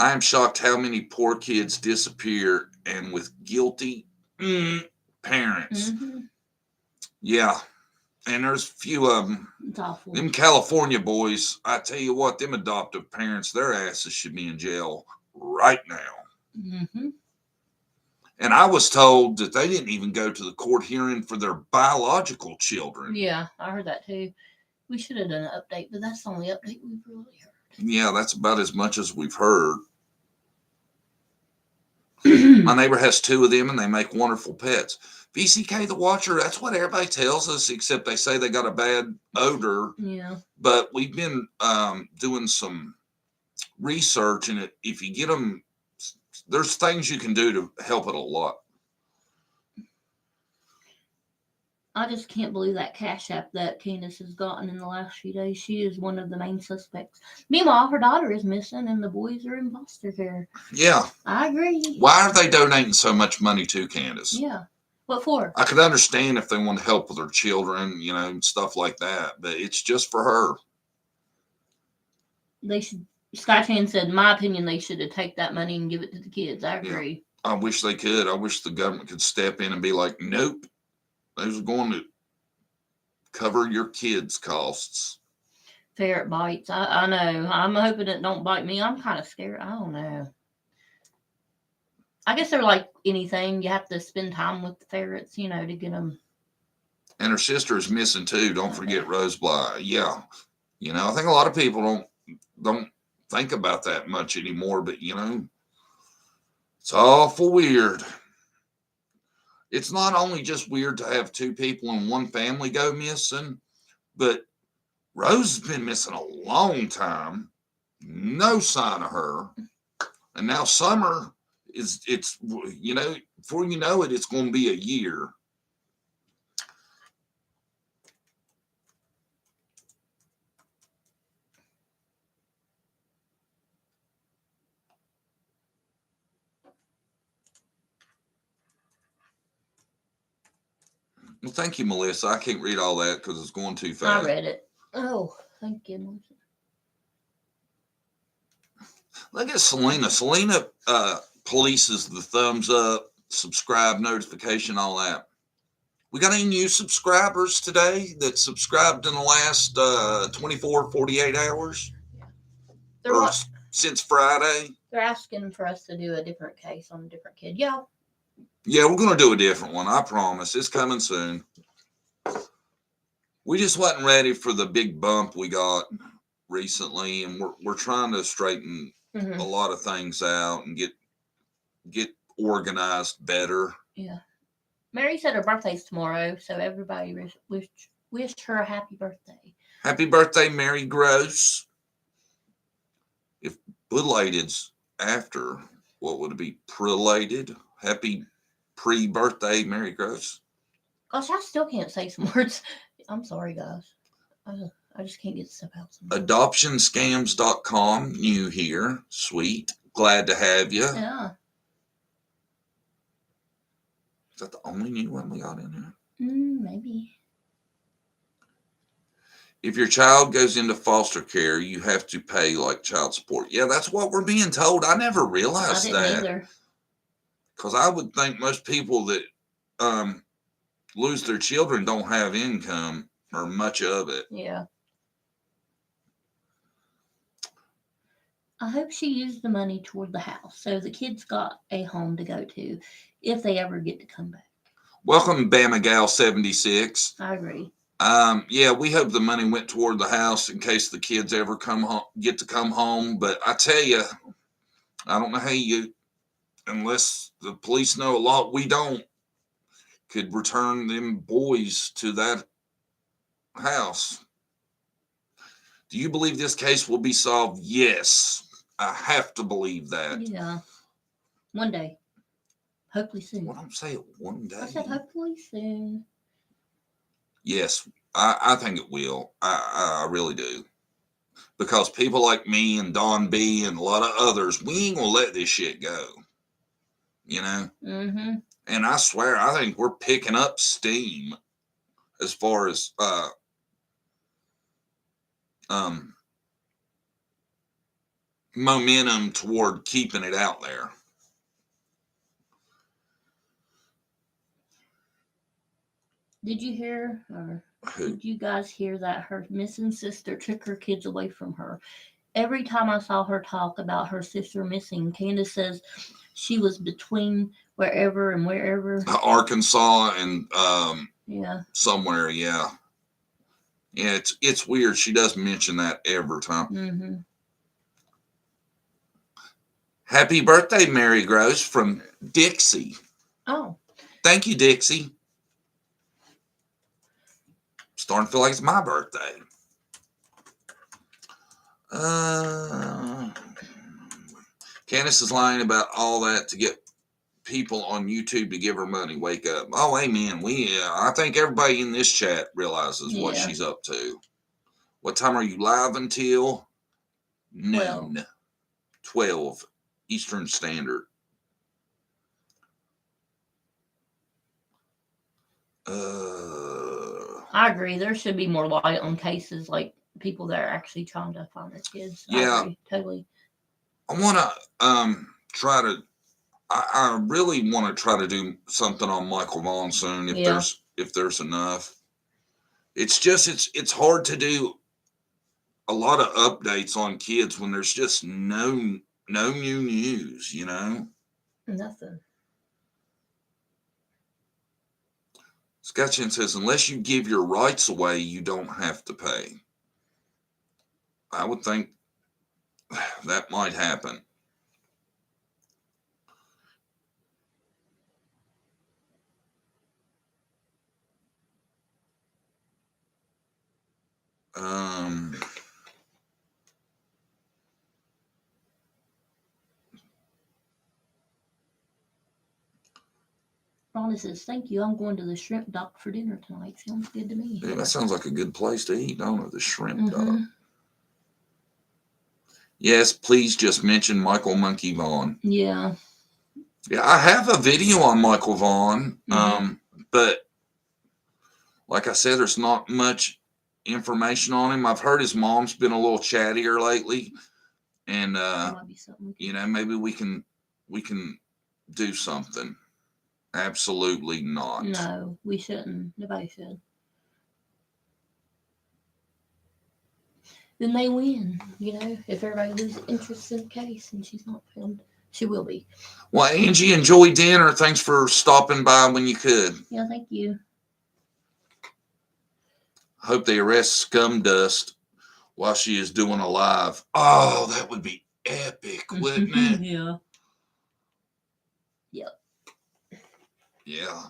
I am shocked how many poor kids disappear and with guilty parents. Yeah. And there's a few of them. It's awful. Them California boys, I tell you what, them adoptive parents, their asses should be in jail right now. And I was told that they didn't even go to the court hearing for their biological children. Yeah, I heard that too. We should have done an update, but that's the only update we've really heard. Yeah, that's about as much as we've heard. My neighbor has 2 of them, and they make wonderful pets. VCK the Watcher, that's what everybody tells us, except they say they got a bad odor. Yeah. But we've been doing some research, and if you get them, there's things you can do to help it a lot. I just can't believe that Cash App that Candace has gotten in the last few days. She is one of the main suspects. Meanwhile, her daughter is missing and the boys are in foster care. Yeah. I agree. Why are they donating so much money to Candace? Yeah. What for? I could understand if they want to help with their children, and stuff like that, but it's just for her. They should. Skychan said, in my opinion, they should have taken that money and give it to the kids. I agree. Yeah. I wish they could. I wish the government could step in and be like, nope. Those are going to cover your kids' costs. Ferret bites. I know. I'm hoping it don't bite me. I'm kind of scared. I don't know. I guess they're like anything. You have to spend time with the ferrets, to get them. And her sister is missing too. Don't forget Rose Bly. Yeah. I think a lot of people don't think about that much anymore, but it's awful weird. It's not only just weird to have 2 people in one family go missing, but Rose has been missing a long time. No sign of her. And now Summer before you know it, it's going to be a year. Well, thank you, Melissa. I can't read all that because it's going too fast. I read it. Oh, thank you, Melissa. Look at Selena. Selena polices the thumbs up, subscribe, notification, all that. We got any new subscribers today that subscribed in the last 24, 48 hours? Yeah. Since Friday? They're asking for us to do a different case on a different kid. Yeah. Yeah, we're going to do a different one. I promise. It's coming soon. We just wasn't ready for the big bump we got recently, and we're trying to straighten a lot of things out and get organized better. Yeah. Mary said her birthday's tomorrow, so everybody wish her a happy birthday. Happy birthday, Mary Gross. belated's after. What would it be? Prelated. Happy pre-birthday, Mary Gross. Gosh, I still can't say some words. I'm sorry, guys. I just can't get stuff out. Sometimes. Adoptionscams.com, new here. Sweet. Glad to have you. Yeah. Is that the only new one we got in here? Maybe. If your child goes into foster care, you have to pay like child support. Yeah, that's what we're being told. I never I realized didn't that. either. Because I would think most people that lose their children don't have income or much of it. Yeah. I hope she used the money toward the house so the kids got a home to go to if they ever get to come back. Welcome, Bama Gal 76. I agree. Yeah, we hope the money went toward the house in case the kids ever get to come home. But I tell you, I don't know how you, unless the police know a lot we don't, could return them boys to that house. Do you believe this case will be solved? Yes, I have to believe that. Yeah. One day. Hopefully soon. What I'm saying, one day. I said hopefully soon. Yes, I think it will. I really do. Because people like me and Don B and a lot of others, we ain't gonna let this shit go. You know? Mm-hmm. And I swear, I think we're picking up steam as far as momentum toward keeping it out there. Did you hear, or Who? did you guys hear that her missing sister took her kids away from her? Every time I saw her talk about her sister missing, Candace says she was between wherever and wherever. Arkansas and Yeah. somewhere, yeah. Yeah, it's weird. She does mention that every time. Mm-hmm. Happy birthday, Mary Gross from Dixie. Oh. Thank you, Dixie. Starting to feel like it's my birthday. Candace is lying about all that to get people on YouTube to give her money. Wake up. Oh, amen. I think everybody in this chat realizes what she's up to. What time are you live until? Noon. 12 Eastern Standard. I agree. There should be more light on cases like people that are actually trying to find their kids. Yeah. I agree, totally. I want to try to. I really want to try to do something on Michael Vaughn soon if there's enough. It's just it's hard to do a lot of updates on kids when there's just no new news, you know? Nothing. Scotchin says, unless you give your rights away, you don't have to pay. I would think that might happen. Rhonda says, thank you. I'm going to the shrimp dock for dinner tonight. Sounds good to me. Yeah, that sounds like a good place to eat, don't it? The shrimp dock. Yes, please just mention Michael Monkey Vaughn. Yeah. Yeah, I have a video on Michael Vaughn, but like I said, there's not much information on him. I've heard his mom's been a little chattier lately, and you know, maybe we can do something. Absolutely not. No, we shouldn't. Nobody should. Then they win, you know, if everybody loses interest in the case and she's not found. She will be. Well, Angie, enjoy dinner. Thanks for stopping by when you could. Yeah, thank you. Hope they arrest Scum Dust while she is doing a live. Oh, that would be epic, wouldn't it? Yeah. Yep. Yeah.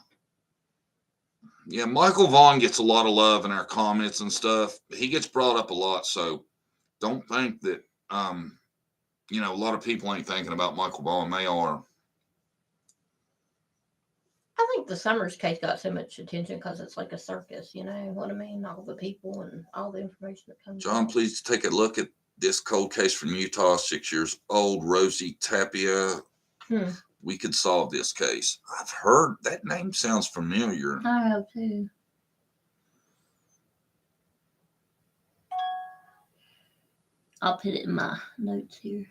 Yeah, Michael Vaughn gets a lot of love in our comments and stuff. He gets brought up a lot, so don't think that you know, a lot of people ain't thinking about Michael Vaughn. They are. I think the Summers case got so much attention because it's like a circus, you know what I mean? All the people and all the information that comes John, out. please take a look at this cold case from Utah, 6 years old, Rosie Tapia. Hmm. We could solve this case. I've heard that name sounds familiar. I have too. I'll put it in my notes here.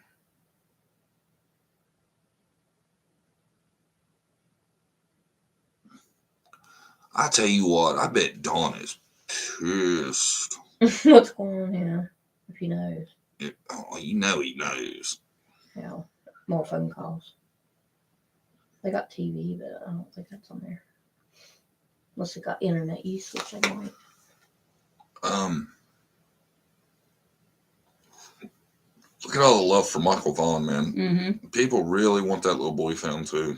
I tell you what, I bet Dawn is pissed. What's going on here? If he knows. Oh, you know he knows. Yeah. More phone calls. They got TV, but I don't think that's on there. Unless they got internet use, which they might. Look at all the love for Michael Vaughn, man. Mm-hmm. People really want that little boy found too.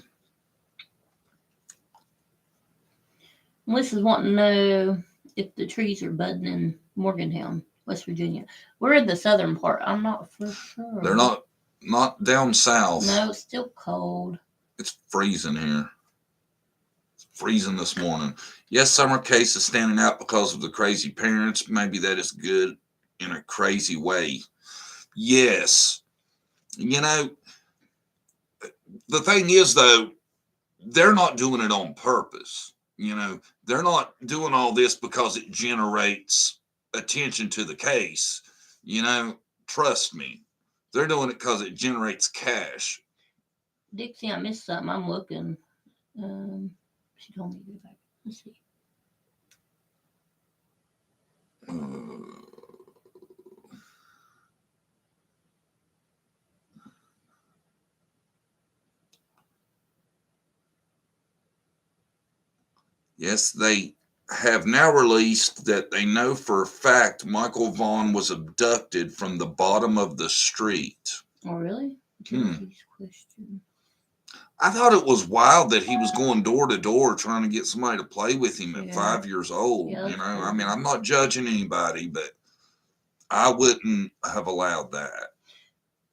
Melissa's wanting to know if the trees are budding in Morgantown, West Virginia. We're in the southern part. I'm not for sure. They're not down south. No, it's still cold. It's freezing here. It's freezing this morning. Yes, summer case is standing out because of the crazy parents. Maybe that is good in a crazy way. Yes. You know, the thing is, though, they're not doing it on purpose. You know, they're not doing all this because it generates attention to the case. You know, trust me. They're doing it because it generates cash. Dixie, I missed something. I'm looking. She told me to go back. Let's see. Yes, they have now released that they know for a fact Michael Vaughn was abducted from the bottom of the street. Oh, really? Dixie's question. I thought it was wild that he was going door to door trying to get somebody to play with him at 5 years old. Yeah, you know, I mean, I'm not judging anybody, but I wouldn't have allowed that.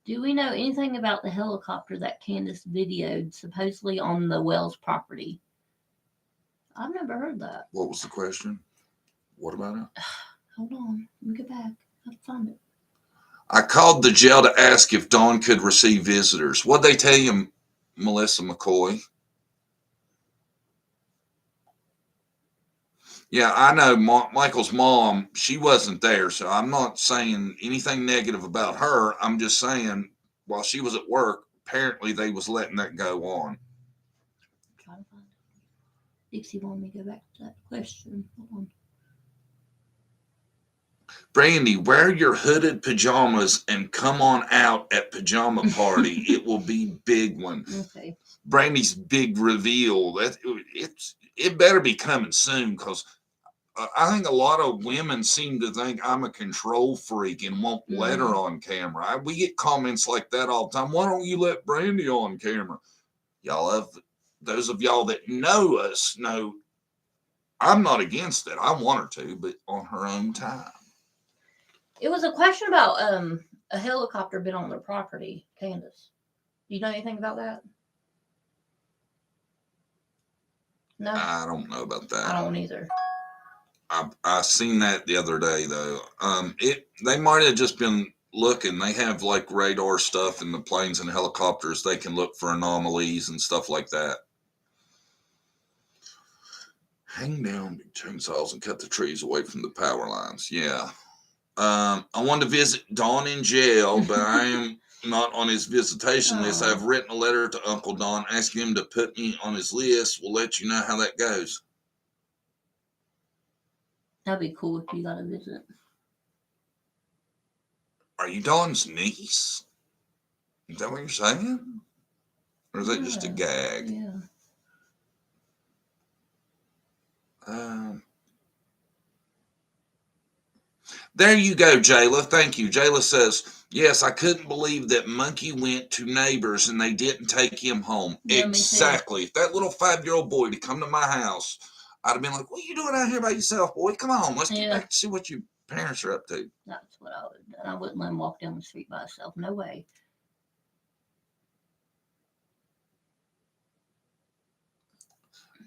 Do we know anything about the helicopter that Candace videoed supposedly on the Wells property? I've never heard that. What was the question? What about it? Hold on. Let me go back. I'll find it. I called the jail to ask if Dawn could receive visitors. What'd they tell you, Melissa McCoy? Yeah, I know Michael's mom, she wasn't there, so I'm not saying anything negative about her. I'm just saying while she was at work, apparently they was letting that go on. Try to find it. Dixie wanted me to go back to that question. Hold on. Brandy, wear your hooded pajamas and come on out at pajama party. It will be big one. Okay. Brandy's big reveal. It better be coming soon because I think a lot of women seem to think I'm a control freak and won't let her on camera. We get comments like that all the time. Why don't you let Brandy on camera? Y'all have, those of y'all that know us know I'm not against it. I want her to, but on her own time. It was a question about a helicopter been on their property, Candace. Do you know anything about that? No, I don't know about that. I don't either. I seen that the other day though. They might have just been looking. They have like radar stuff in the planes and helicopters. They can look for anomalies and stuff like that. Hang down big chainsaws and cut the trees away from the power lines. Yeah. I wanted to visit Don in jail, but I am not on his visitation list. I've written a letter to Uncle Don asking him to put me on his list. We'll let you know how that goes. That'd be cool if you got a visit. Are you Don's niece? Is that what you're saying? Or is that just a gag? Yeah. There you go, Jayla. Thank you. Jayla says, yes, I couldn't believe that Monkey went to Neighbors and they didn't take him home. Yeah, exactly. If that little 5-year-old boy to come to my house, I'd have been like, what are you doing out here by yourself, boy? Come on, let's get back to see what your parents are up to. That's what I would. I wouldn't let him walk down the street by himself. No way.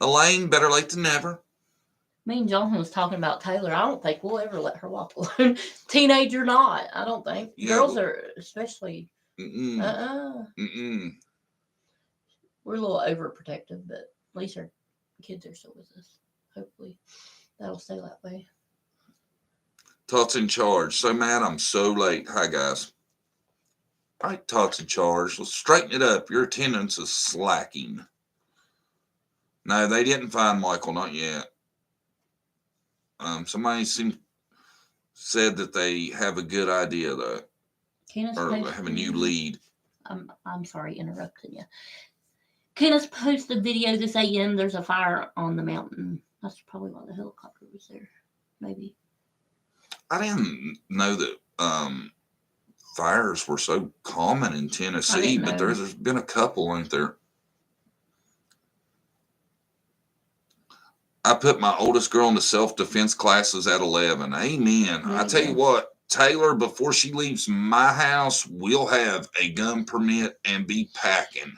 Elaine, better late than never. Me and John was talking about Taylor. I don't think we'll ever let her walk alone. Teenage or not, I don't think. Yeah, Girls are especially. Mm-mm. We're a little overprotective, but at least our kids are still with us. Hopefully, that'll stay that way. Todd's in charge. So mad I'm so late. Hi, guys. All right, Todd's in charge. Let's straighten it up. Your attendance is slacking. No, they didn't find Michael, not yet. Somebody said that they have a good idea, though. Or have a new lead. I'm sorry, interrupting you. Kenneth posted a video this AM. There's a fire on the mountain. That's probably why the helicopter was there. Maybe. I didn't know that fires were so common in Tennessee, but there's been a couple, ain't there? I put my oldest girl in the self-defense classes at 11. Amen. I tell you what, Taylor, before she leaves my house, we'll have a gun permit and be packing.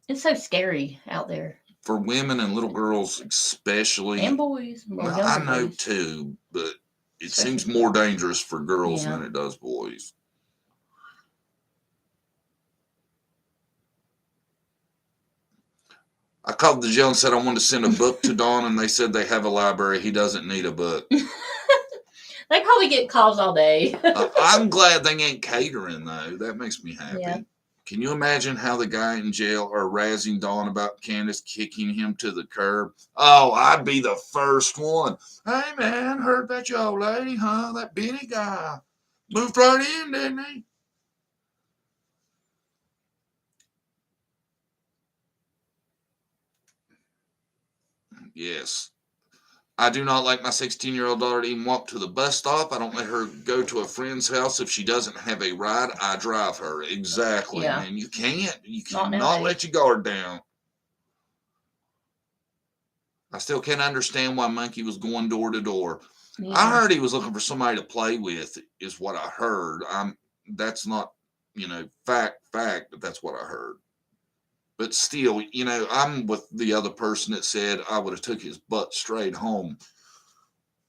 It's so scary out there. For women and little girls especially. And boys. Well, I know boys too, but it seems more dangerous for girls than it does boys. I called the jail and said I wanted to send a book to Don, and they said they have a library. He doesn't need a book. They probably get calls all day. I'm glad they ain't catering, though. That makes me happy. Yeah. Can you imagine how the guy in jail are razzing Dawn about Candace kicking him to the curb? Oh, I'd be the first one. Hey, man, heard about your old lady, huh? That Benny guy moved right in, didn't he? Yes. I do not like my 16-year-old daughter to even walk to the bus stop. I don't let her go to a friend's house if she doesn't have a ride. I drive her. Exactly, man. You can't. You cannot let your guard down. I still can't understand why Monkey was going door to door. Yeah. I heard he was looking for somebody to play with, is what I heard. That's not, fact, but that's what I heard. But still, I'm with the other person that said I would have took his butt straight home.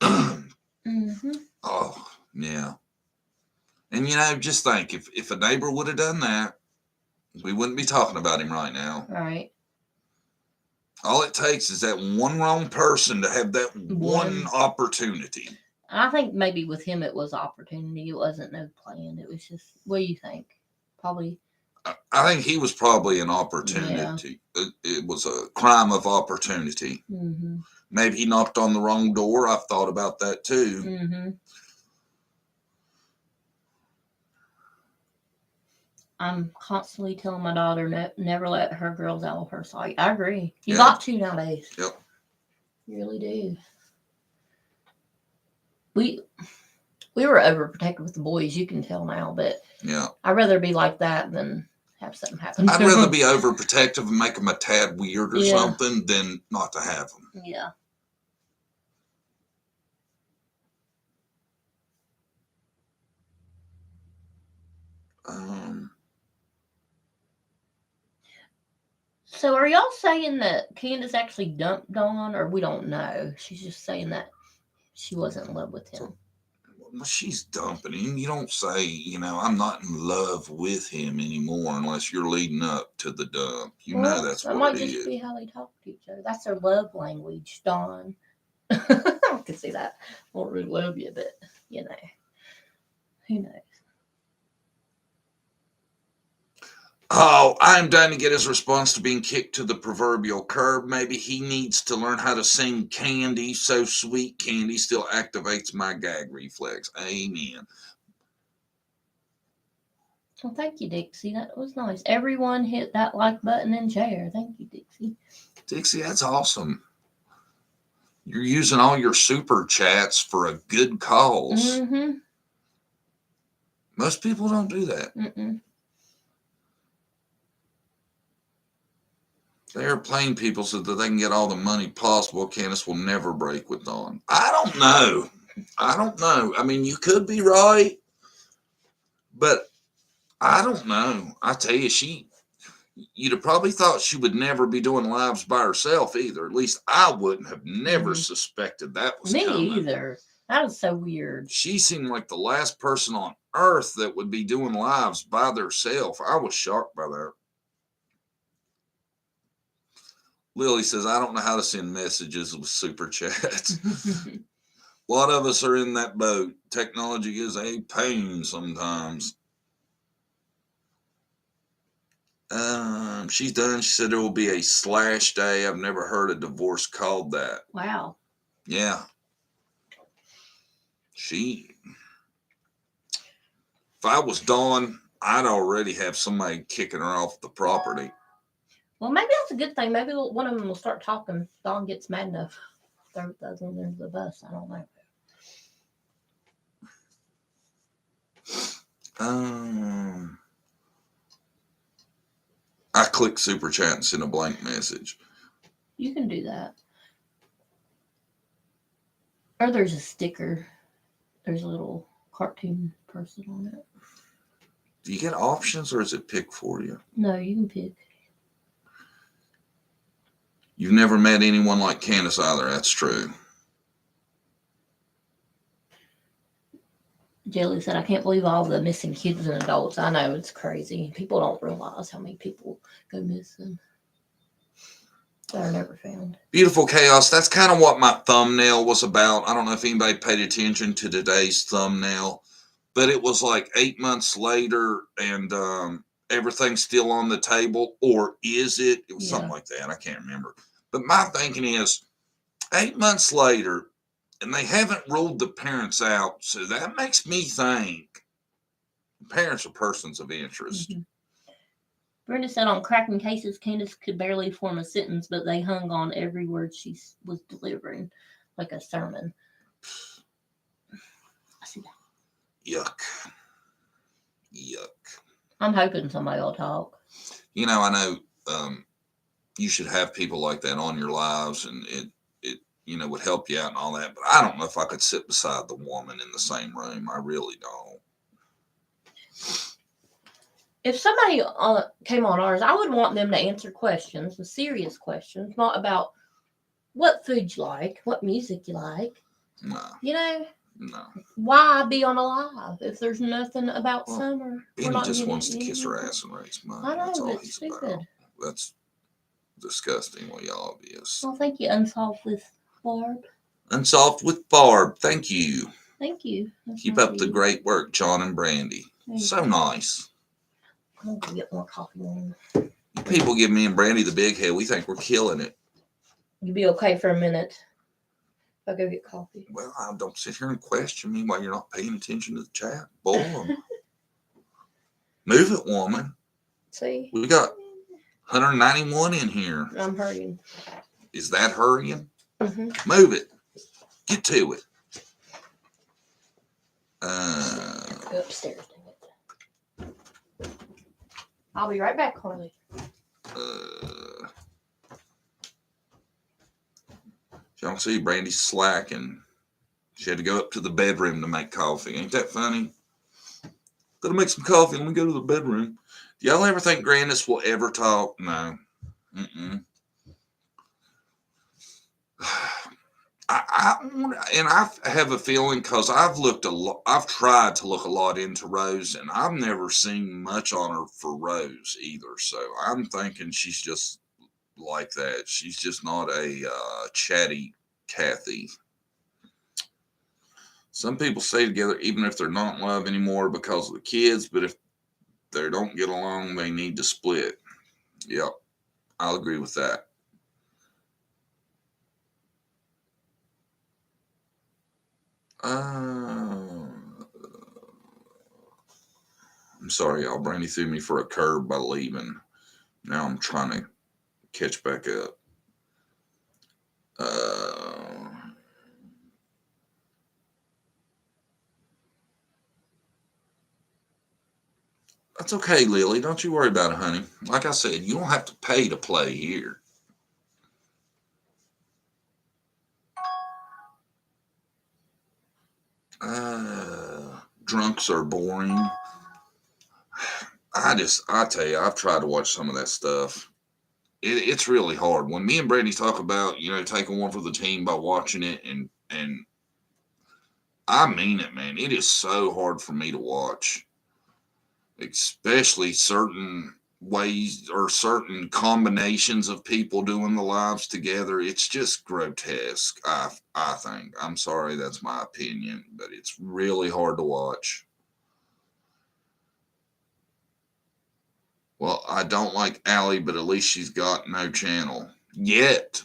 Mm-hmm. Oh, yeah. And, just think, if a neighbor would have done that, we wouldn't be talking about him right now. Right. All it takes is that one wrong person to have that one opportunity. I think maybe with him it was opportunity. It wasn't no plan. It was just, what do you think? Probably. I think he was probably an opportunity. Yeah. It was a crime of opportunity. Mm-hmm. Maybe he knocked on the wrong door. I've thought about that too. Mm-hmm. I'm constantly telling my daughter never let her girls out of her sight. I agree. You got to nowadays. Yep. You really do. We were overprotective with the boys. You can tell now, but yeah, I'd rather be like that than have something happen. I'd rather be overprotective and make them a tad weird or something than not to have them. Yeah. So are y'all saying that Candace actually dumped Dawn, or we don't know? She's just saying that she wasn't in love with him. Well, she's dumping him. You don't say, I'm not in love with him anymore unless you're leading up to the dump. Know that's what it is. That might just be how they talk to each other. That's their love language, Dawn. I can see that. I don't really love you, but, who knows? Oh, I'm dying to get his response to being kicked to the proverbial curb. Maybe he needs to learn how to sing Candy. So sweet, Candy still activates my gag reflex. Amen. Well, thank you, Dixie. That was nice. Everyone hit that like button and share. Thank you, Dixie. Dixie, that's awesome. You're using all your super chats for a good cause. Mm-hmm. Most people don't do that. Mm-mm. They are plain people so that they can get all the money possible. Candace will never break with Dawn. I don't know. I mean, you could be right, but I don't know. I tell you, you'd have probably thought she would never be doing lives by herself either. At least I wouldn't have never suspected that was Me coming. either. That was so weird. She seemed like the last person on earth that would be doing lives by themselves. I was shocked by that. Lily says, I don't know how to send messages with super chats. A lot of us are in that boat. Technology is a pain sometimes. She's done. She said there will be a slash day. I've never heard a divorce called that. Wow. Yeah. If I was Dawn, I'd already have somebody kicking her off the property. Well, maybe that's a good thing. Maybe one of them will start talking. Dawn gets mad enough. Throw the other one under the bus. I don't know. I click super chat and send a blank message. You can do that. Or there's a sticker. There's a little cartoon person on it. Do you get options or is it pick for you? No, you can pick. You've never met anyone like Candace either. That's true. Jelly said, I can't believe all the missing kids and adults. I know, it's crazy. People don't realize how many people go missing that are never found. Beautiful Chaos. That's kind of what my thumbnail was about. I don't know if anybody paid attention to today's thumbnail, but it was like 8 months later and everything's still on the table. Or is it? It was something like that. I can't remember. But my thinking is 8 months later, and they haven't ruled the parents out. So that makes me think parents are persons of interest. Mm-hmm. Brenda said on cracking cases, Candace could barely form a sentence, but they hung on every word she was delivering, like a sermon. I see that. Yuck. I'm hoping somebody will talk. You know, I know you should have people like that on your lives, and it would help you out and all that. But I don't know if I could sit beside the woman in the same room. I really don't. If somebody came on ours, I would want them to answer questions, the serious questions, not about what food you like, what music you like. No. You know? No. Why be on a live if there's nothing about summer? Benny just wants to kiss her ass and raise money. I know, that's all it's he's stupid. about. That's disgustingly obvious. Well, thank you, Unsolved with Barb. Unsolved with Barb. Thank you. Thank you. Keep up the great work, John and Brandy. So nice. I'm going to get more coffee on. People give me and Brandy the big head. We think we're killing it. You'll be okay for a minute if I go get coffee. Well, I don't sit here and question me while you're not paying attention to the chat. Boy, move it, woman. See? We got 191 in here. I'm hurrying. Is that hurrying? Mm-hmm. Move it. Get to it. Go upstairs. I'll be right back, Harley. Y'all see Brandy's slacking. She had to go up to the bedroom to make coffee. Ain't that funny? Gotta make some coffee. Let me go to the bedroom. Do y'all ever think Grandis will ever talk? No. I have a feeling because I've tried to look a lot into Rose, and I've never seen much on her for Rose either. So I'm thinking she's just like that. She's just not a chatty Kathy. Some people stay together even if they're not in love anymore because of the kids, but if they don't get along, they need to split. Yep, I'll agree with that. I'm sorry, y'all. Brandy threw me for a curve by leaving. Now I'm trying to catch back up. That's okay, Lily. Don't you worry about it, honey. Like I said, you don't have to pay to play here. Drunks are boring. I tell you, I've tried to watch some of that stuff. It's really hard. When me and Brandy talk about, taking one for the team by watching it, and I mean it, man. It is so hard for me to watch, especially certain ways or certain combinations of people doing the lives together. It's just grotesque. I think. I'm sorry, that's my opinion, but it's really hard to watch. Well, I don't like Allie, but at least she's got no channel yet.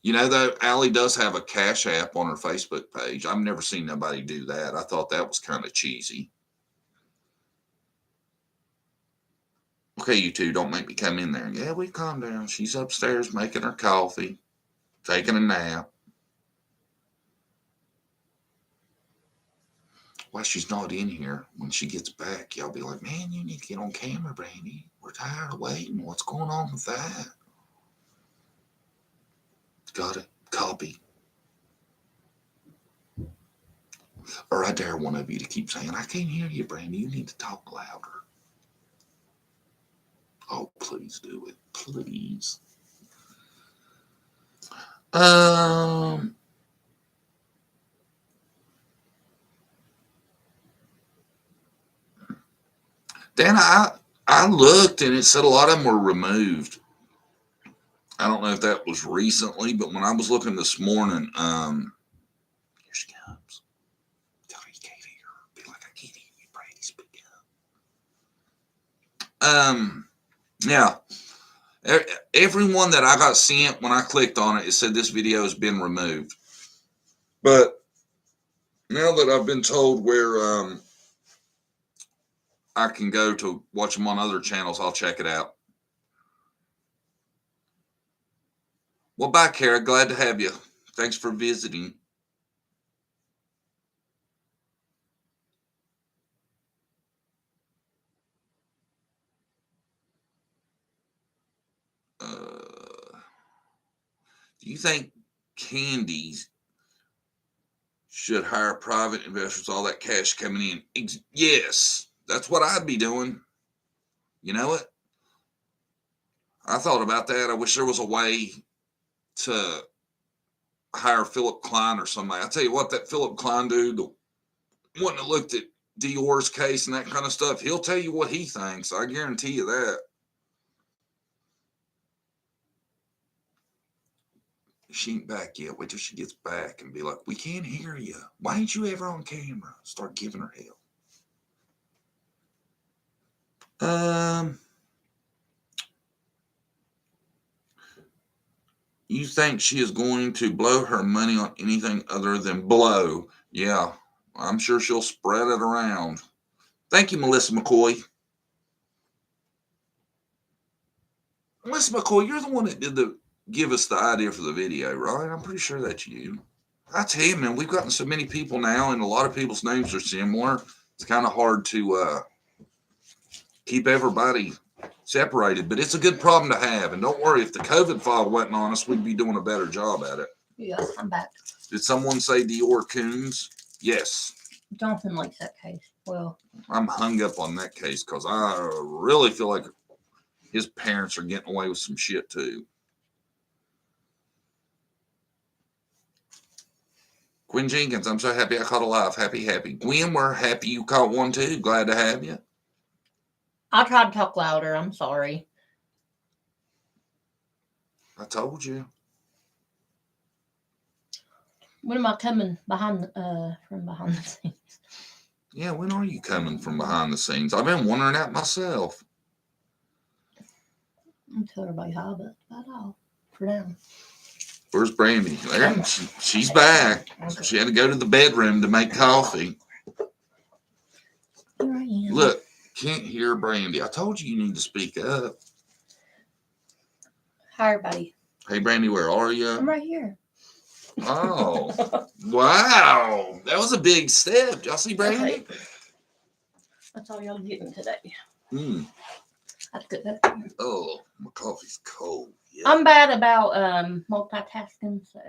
Though, Allie does have a Cash App on her Facebook page. I've never seen nobody do that. I thought that was kind of cheesy. Okay, you two, don't make me come in there. Yeah, we calm down. She's upstairs making her coffee, taking a nap. Why she's not in here. When she gets back, y'all be like, man, you need to get on camera, Brandy. We're tired of waiting. What's going on with that? Got it. Copy. Or I dare one of you to keep saying, I can't hear you, Brandy. You need to talk louder. Oh, please do it. Please. Dan, I looked and it said a lot of them were removed. I don't know if that was recently, but when I was looking this morning, here she comes. Tell her you can't hear her. Be like, I can't hear you, Brady. Speak up. Yeah. Everyone that I got sent when I clicked on it, it said this video has been removed. But now that I've been told where I can go to watch them on other channels, I'll check it out. Well, bye, Kara. Glad to have you. Thanks for visiting. Do you think Candies should hire private investors, all that cash coming in? Yes, that's what I'd be doing. You know what? I thought about that. I wish there was a way to hire Philip Klein or somebody. I tell you what, that Philip Klein dude, the one that looked at Dior's case and that kind of stuff, he'll tell you what he thinks. I guarantee you that. She ain't back yet. Wait till she gets back and be like, we can't hear you. Why ain't you ever on camera? Start giving her hell. You think she is going to blow her money on anything other than blow? Yeah, I'm sure she'll spread it around. Thank you, Melissa McCoy. Melissa McCoy, you're the one that did give us the idea for the video, right? I'm pretty sure that's you. I tell you, man, we've gotten so many people now, and a lot of people's names are similar. It's kind of hard to keep everybody separated, but it's a good problem to have. And don't worry, if the COVID file wasn't on us, we'd be doing a better job at it. Yeah, I'm back. Did someone say Dior Coons? Yes. Jonathan likes that case. Well, I'm hung up on that case because I really feel like his parents are getting away with some shit too. Quinn Jenkins, I'm so happy I caught a live. Happy. Gwen, we're happy you caught one too. Glad to have you. I tried to talk louder. I'm sorry. I told you. When am I coming from behind the scenes? Yeah, when are you coming from behind the scenes? I've been wondering that myself. I'll tell everybody hi, but that's all for now. Where's Brandy? There, she's back. She had to go to the bedroom to make coffee. Here I am. Look, can't hear Brandy. I told you need to speak up. Hi, everybody. Hey, Brandy, where are you? I'm right here. Oh, wow. That was a big step. Y'all see Brandy? Okay. That's all y'all getting today. That's good. Oh, my coffee's cold. Yeah. I'm bad about multitasking, so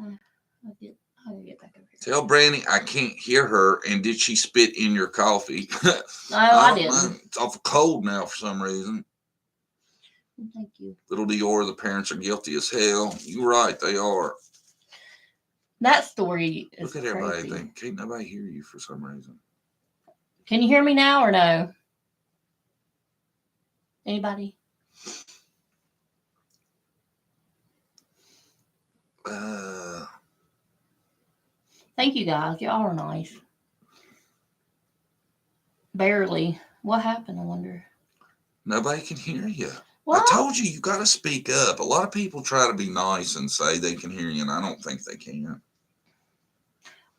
I'll get back over here. Tell Brandy I can't hear her. And did she spit in your coffee? No, I don't didn't. know. It's awful cold now for some reason. Thank you. Little Dior, the parents are guilty as hell. You're right, they are. That story is Look at everybody. crazy. Think can't nobody hear you for some reason. Can you hear me now or no? Anybody? Thank you guys. Y'all are nice. Barely. What happened, I wonder? Nobody can hear you. What? I told you, you got to speak up. A lot of people try to be nice and say they can hear you, and I don't think they can.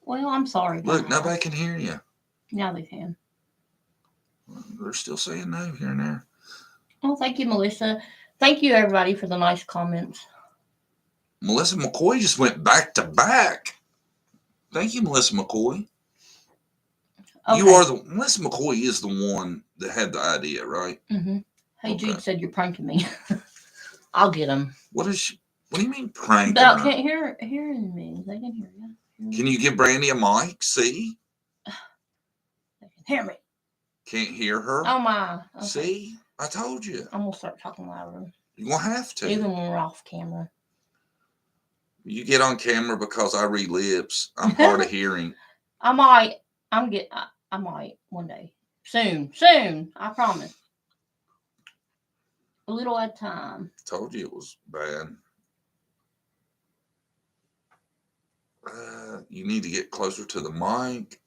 Well, I'm sorry. Look, guys. nobody can hear you. Now they can. They're still saying no here and there. Oh, thank you, Melissa. Thank you, everybody, for the nice comments. Melissa McCoy just went back to back. Thank you, Melissa McCoy. Okay. You are the Melissa McCoy is the one that had the idea, right? Mm-hmm. Hey, Okay. Jude said you're pranking me. I'll get him. What is she? What do you mean pranking About her? can't hearing me. They can hear you. Can you give Brandy a mic? See? They can hear me. Can't hear her? Oh my. Okay. See? I told you. I'm gonna start talking louder. You're going to have to. Even when we're off camera. You get on camera because I read lips. I'm hard of hearing. I might. I might one day. Soon. I promise. A little at a time. Told you it was bad. You need to get closer to the mic.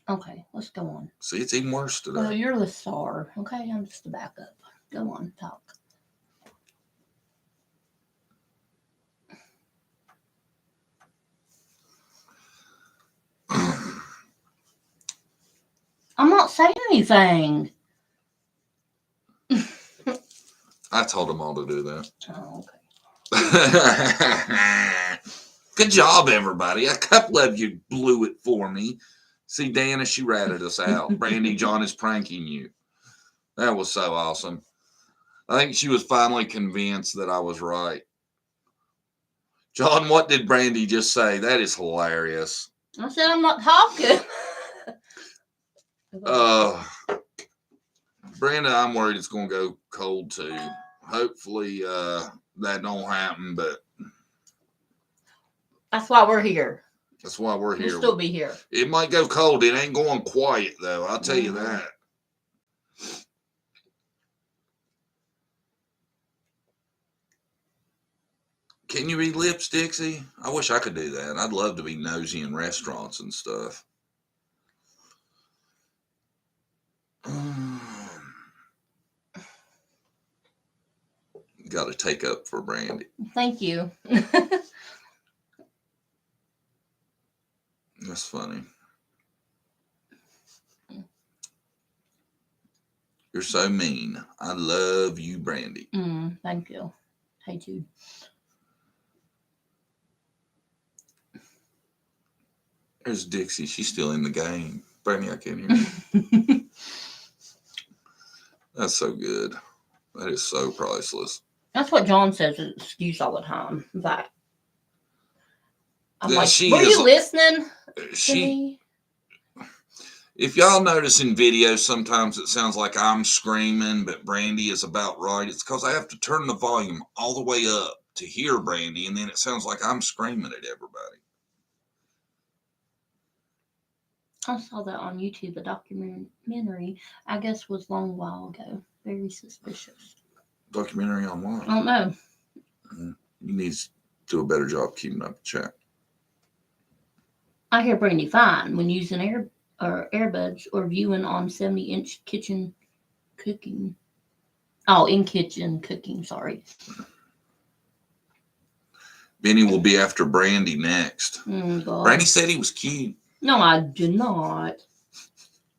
Okay, let's go on. See, it's even worse today. Well, you're the star. Okay, I'm just the backup. Go on, talk. I'm not saying anything. I told them all to do that. Oh, okay. Good job, everybody. A couple of you blew it for me. See, Dana, she ratted us out. Brandy, John is pranking you. That was so awesome. I think she was finally convinced that I was right. John, what did Brandy just say? That is hilarious. I said I'm not talking. Brenda, I'm worried it's going to go cold too. Hopefully that don't happen, but That's why we're here. that's why we're here. We'll still be here. It might go cold. It ain't going quiet though. I'll tell you that. Can you read lips, Dixie? I wish I could do that. I'd love to be nosy in restaurants and stuff. Got to take up for Brandy. Thank you. That's funny. You're so mean. I love you, Brandy. Thank you. Hey, Jude. There's Dixie. She's still in the game. Brandy, I can't hear you. That's so good. That is so priceless. That's what John says as an excuse all the time. That I'm Yeah, like, she were is- you listening to me? If y'all notice in videos, sometimes it sounds like I'm screaming, but Brandy is about right. It's because I have to turn the volume all the way up to hear Brandy, and then it sounds like I'm screaming at everybody. I saw that on YouTube. The documentary, I guess, was long while ago. Very suspicious. Documentary on what? I don't know. You need to do a better job keeping up the chat. I hear Brandy fine when using earbuds or viewing on 70-inch kitchen cooking. Oh, in kitchen cooking. Sorry. Benny will be after Brandy next. God. Brandy said he was cute. No, I did not.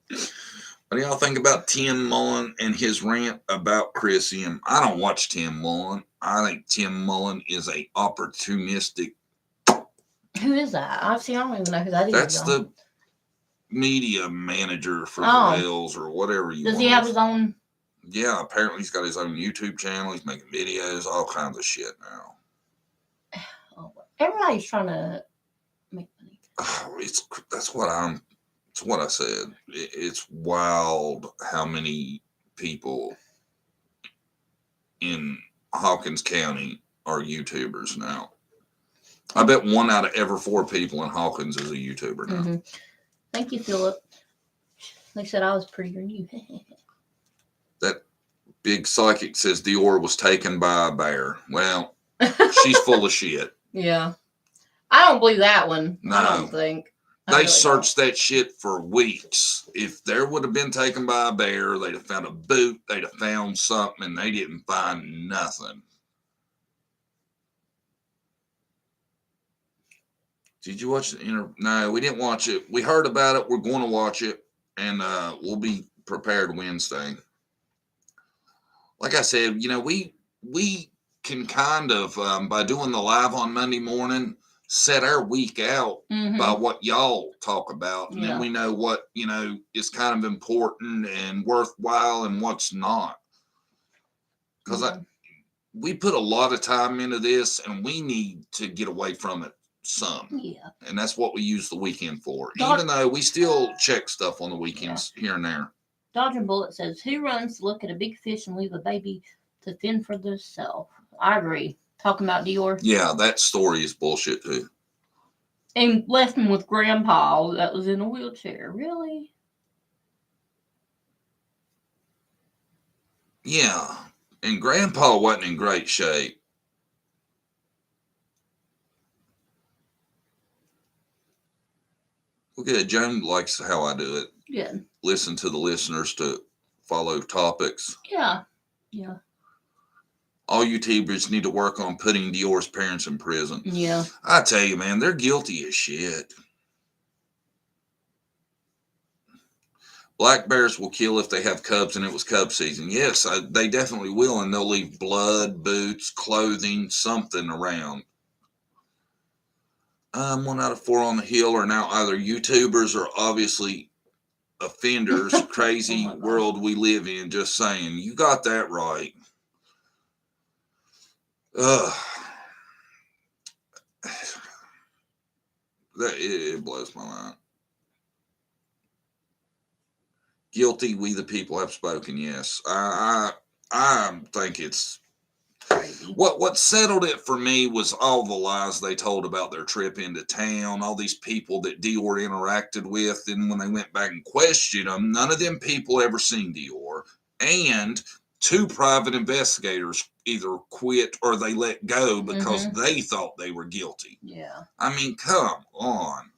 What do y'all think about Tim Mullen and his rant about Chris M? I don't watch Tim Mullen. I think Tim Mullen is a opportunistic. Who is that? I don't even know who that is. That's y'all. the media manager for Oh. the Whales or whatever you Does want. he have his own? Yeah, apparently he's got his own YouTube channel. He's making videos, all kinds of shit now. Oh, everybody's trying to make money. That's what it's what I said. It's wild how many people in Hawkins County are YouTubers now. I bet 1 out of every 4 people in Hawkins is a YouTuber now. Mm-hmm. Thank you, Philip. They said I was prettier than you. That big psychic says Dior was taken by a bear. Well, she's full of shit. Yeah. I don't believe that one. No. I don't think. They searched that shit for weeks. If there would have been taken by a bear, they'd have found a boot, they'd have found something, and they didn't find nothing. Did you watch the No, we didn't watch it. We heard about it. We're going to watch it, and we'll be prepared Wednesday. Like I said, we can kind of, by doing the live on Monday morning, set our week out by what y'all talk about. And then we know what, is kind of important and worthwhile and what's not. Because we put a lot of time into this, and we need to get away from it some. Yeah. And that's what we use the weekend for. Even though we still check stuff on the weekends here and there. Dodger Bullet says, who runs to look at a big fish and leave a baby to fend for themselves? I agree. Talking about Dior. Yeah, that story is bullshit too. And left him with Grandpa that was in a wheelchair. Really? Yeah. And Grandpa wasn't in great shape. Okay, Joan likes how I do it. Yeah. Listen to the listeners to follow topics. Yeah. Yeah. All YouTubers need to work on putting Dior's parents in prison. Yeah. I tell you, man, they're guilty as shit. Black bears will kill if they have cubs and it was cub season. Yes, they definitely will, and they'll leave blood, boots, clothing, something around. 1 out of 4 on the hill are now either YouTubers or obviously offenders. Crazy world we live in. Just saying. You got that right. It blows my mind. Guilty, we the people have spoken. Yes, I think it's crazy. What settled it for me was all the lies they told about their trip into town, all these people that Dior interacted with, and when they went back and questioned them, none of them people ever seen Dior, and 2 private investigators either quit or they let go because they thought they were guilty. Yeah. I mean, come on.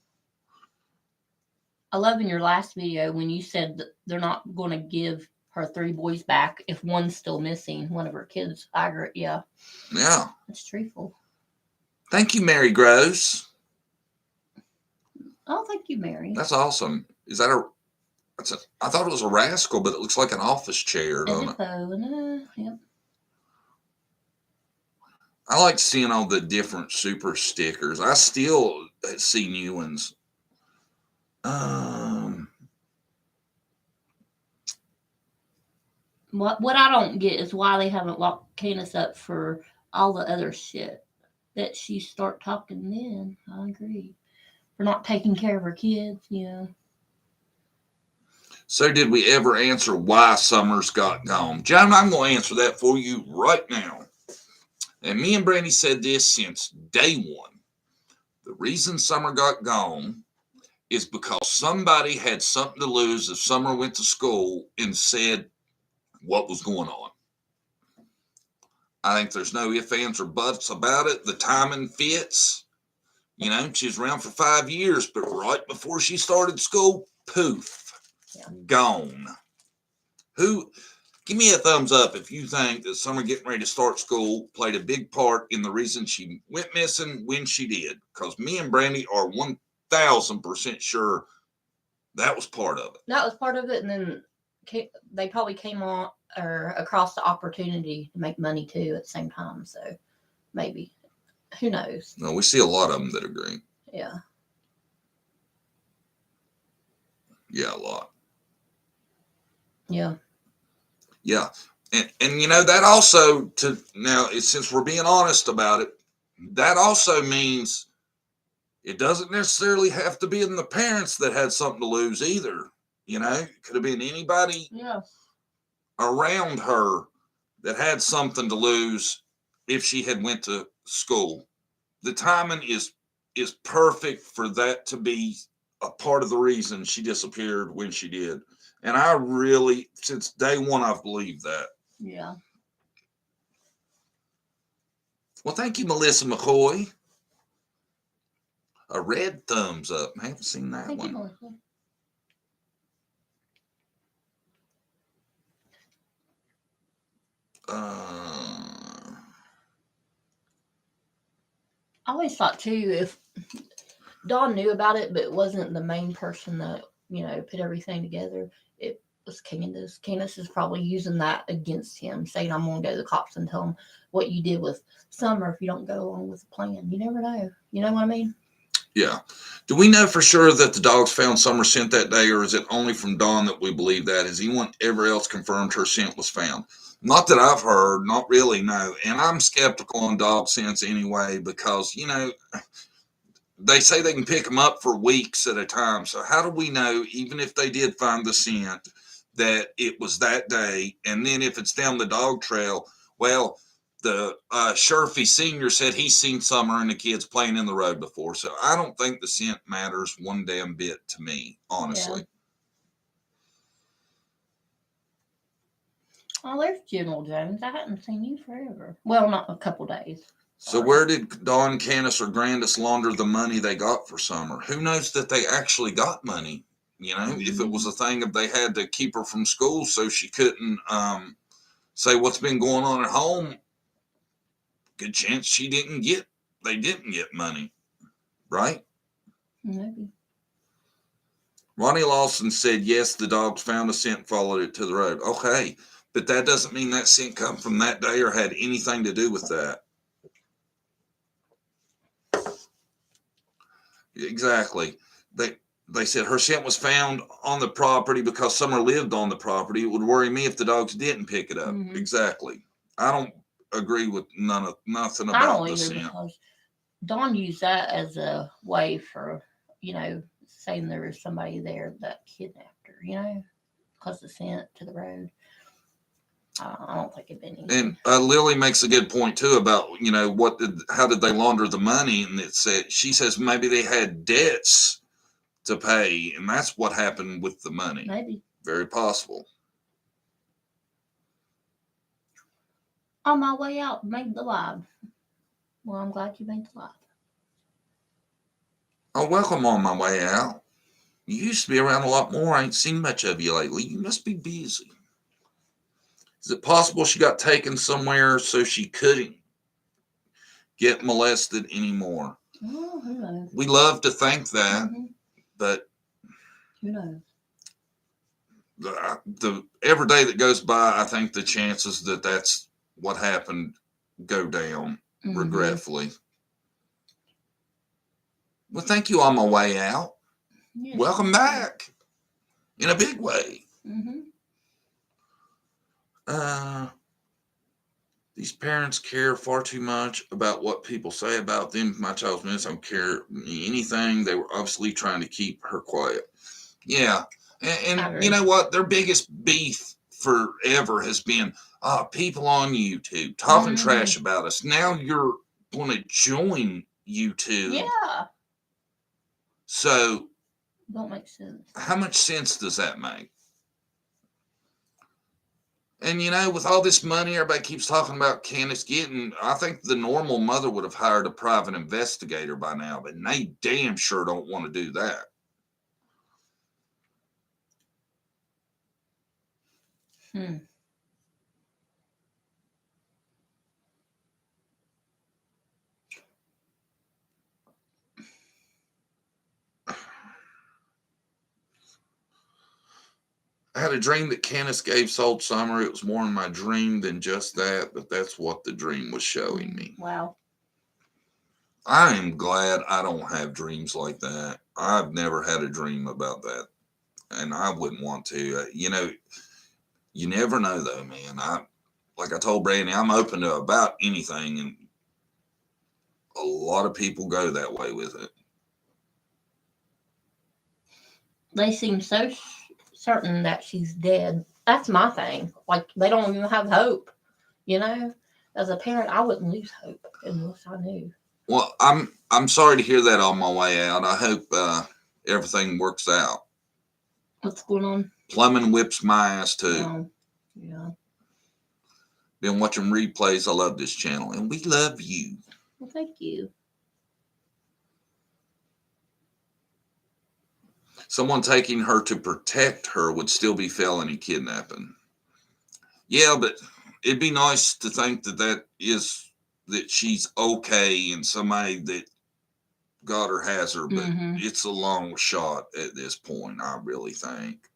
I love in your last video when you said that they're not going to give her 3 boys back if one's still missing, one of her kids. I agree. Yeah. Yeah. That's truthful. Thank you, Mary Gross. Oh, thank you, Mary. That's awesome. Is that I thought it was a rascal, but it looks like an office chair, doesn't it? Yep. I like seeing all the different super stickers. I still see new ones. What I don't get is why they haven't locked Candace up for all the other shit that she start talking then. I agree. For not taking care of her kids, So did we ever answer why Summers got gone? John, I'm going to answer that for you right now. And me and Brandy said this since day one. The reason Summer got gone is because somebody had something to lose if Summer went to school and said what was going on. I think there's no ifs, ands, or buts about it. The timing fits. She was around for 5 years, but right before she started school, poof, gone. Give me a thumbs up if you think that Summer getting ready to start school played a big part in the reason she went missing when she did. Because me and Brandy are 1,000% sure that was part of it. That was part of it, and then they probably came on or across the opportunity to make money too at the same time. So maybe, who knows? No, we see a lot of them that agree. Yeah. Yeah, a lot. Yeah. Yeah. And that also, since we're being honest about it, that also means It doesn't necessarily have to be in the parents that had something to lose either. You know, it could have been anybody around her that had something to lose if she had went to school. The timing is perfect for that to be a part of the reason she disappeared when she did. And I really, since day one, I've believed that. Yeah. Well, thank you, Melissa McCoy. A red thumbs up. I haven't seen that Thank you, one. Melissa. I always thought too, if Dawn knew about it, but wasn't the main person that, put everything together, it was Candace. Candace is probably using that against him, saying, I'm going to go to the cops and tell them what you did with Summer if you don't go along with the plan. You never know. You know what I mean? Yeah. Do we know for sure that the dogs found Summer scent that day, or is it only from Dawn that we believe that? Has anyone ever else confirmed her scent was found? Not that I've heard, not really, no. And I'm skeptical on dog scents anyway, because, they say they can pick them up for weeks at a time. So how do we know, even if they did find the scent, that it was that day? And then if it's down the dog trail, well, the Sherfy Sr. said he's seen Summer and the kids playing in the road before. So I don't think the scent matters one damn bit to me, honestly. Yeah. Oh, there's General Jones. I hadn't seen you forever. Well, not a couple days. So where did Dawn, Candace, or Grandis launder the money they got for Summer? Who knows that they actually got money? If it was a thing of they had to keep her from school so she couldn't say what's been going on at home, good chance they didn't get money, right? Maybe. Ronnie Lawson said, yes, the dogs found a scent, followed it to the road. Okay, but that doesn't mean that scent come from that day or had anything to do with that. Exactly. They said her scent was found on the property because Summer lived on the property. It would worry me if the dogs didn't pick it up. Mm-hmm. Exactly. I don't agree with nothing about the scent. Because Dawn used that as a way for, saying there was somebody there that kidnapped her, because the scent to the road. I don't think it'd been easy. And Lily makes a good point too about, how did they launder the money? And she says maybe they had debts to pay, and that's what happened with the money. Maybe. Very possible. On my way out, made the live. Well, I'm glad you made the live. Oh, welcome on my way out. You used to be around a lot more. I ain't seen much of you lately. You must be busy. Is it possible she got taken somewhere so she couldn't get molested anymore? Oh, who knows? We love to think that, but who knows? The every day that goes by, I think the chances that that's what happened go down, regretfully. Well, thank you on my way out. Yes. Welcome back in a big way. These parents care far too much about what people say about them. My child's minutes don't care anything. They were obviously trying to keep her quiet. Yeah. And you know what? Their biggest beef forever has been people on YouTube talking trash about us. Now you're going to join YouTube. Yeah. So. Don't make sense. How much sense does that make? And, with all this money everybody keeps talking about Candace getting, I think the normal mother would have hired a private investigator by now, but they damn sure don't want to do that. I had a dream that Candace sold Summer. It was more in my dream than just that, but that's what the dream was showing me. Wow. I am glad I don't have dreams like that. I've never had a dream about that, and I wouldn't want to. You never know, though, man. Like I told Brandy, I'm open to about anything, and a lot of people go that way with it. they seem so certain that she's dead. That's my thing. Like, they don't even have hope. You know, as a parent, I wouldn't lose hope unless I knew. Well, I'm sorry to hear that on my way out. I hope everything works out. What's going on? Plumbing whips my ass too. Yeah. Been watching replays. I love this channel, and we love you. Well, thank you. Someone taking her to protect her would still be felony kidnapping. Yeah, but it'd be nice to think that she's okay and somebody that got her has her, but it's a long shot at this point, I really think.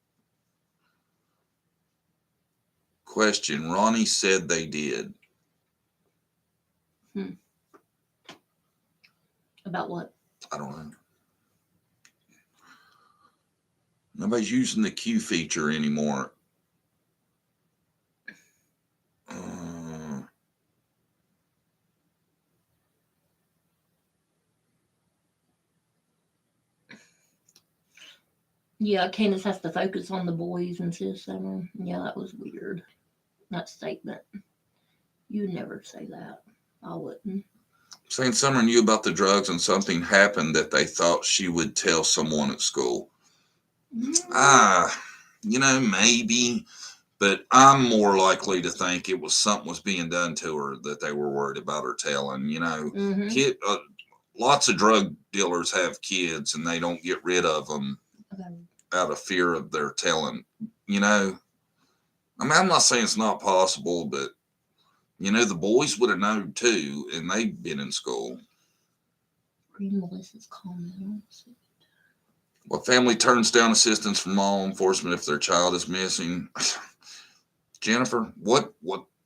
Question: Ronnie said they did. About what? I don't know. Nobody's using the Q feature anymore. Yeah, Candace has to focus on the boys and sis Summer. Yeah, that was weird. That statement. You never say that. I wouldn't. Saying Summer knew about the drugs and something happened that they thought she would tell someone at school. Maybe, but I'm more likely to think it was something was being done to her that they were worried about her telling. Lots of drug dealers have kids and they don't get rid of them out of fear of their telling. I'm not saying it's not possible, but the boys would have known too, and they've been in school. Read Melissa's comment. What family turns down assistance from law enforcement if their child is missing? Jennifer, what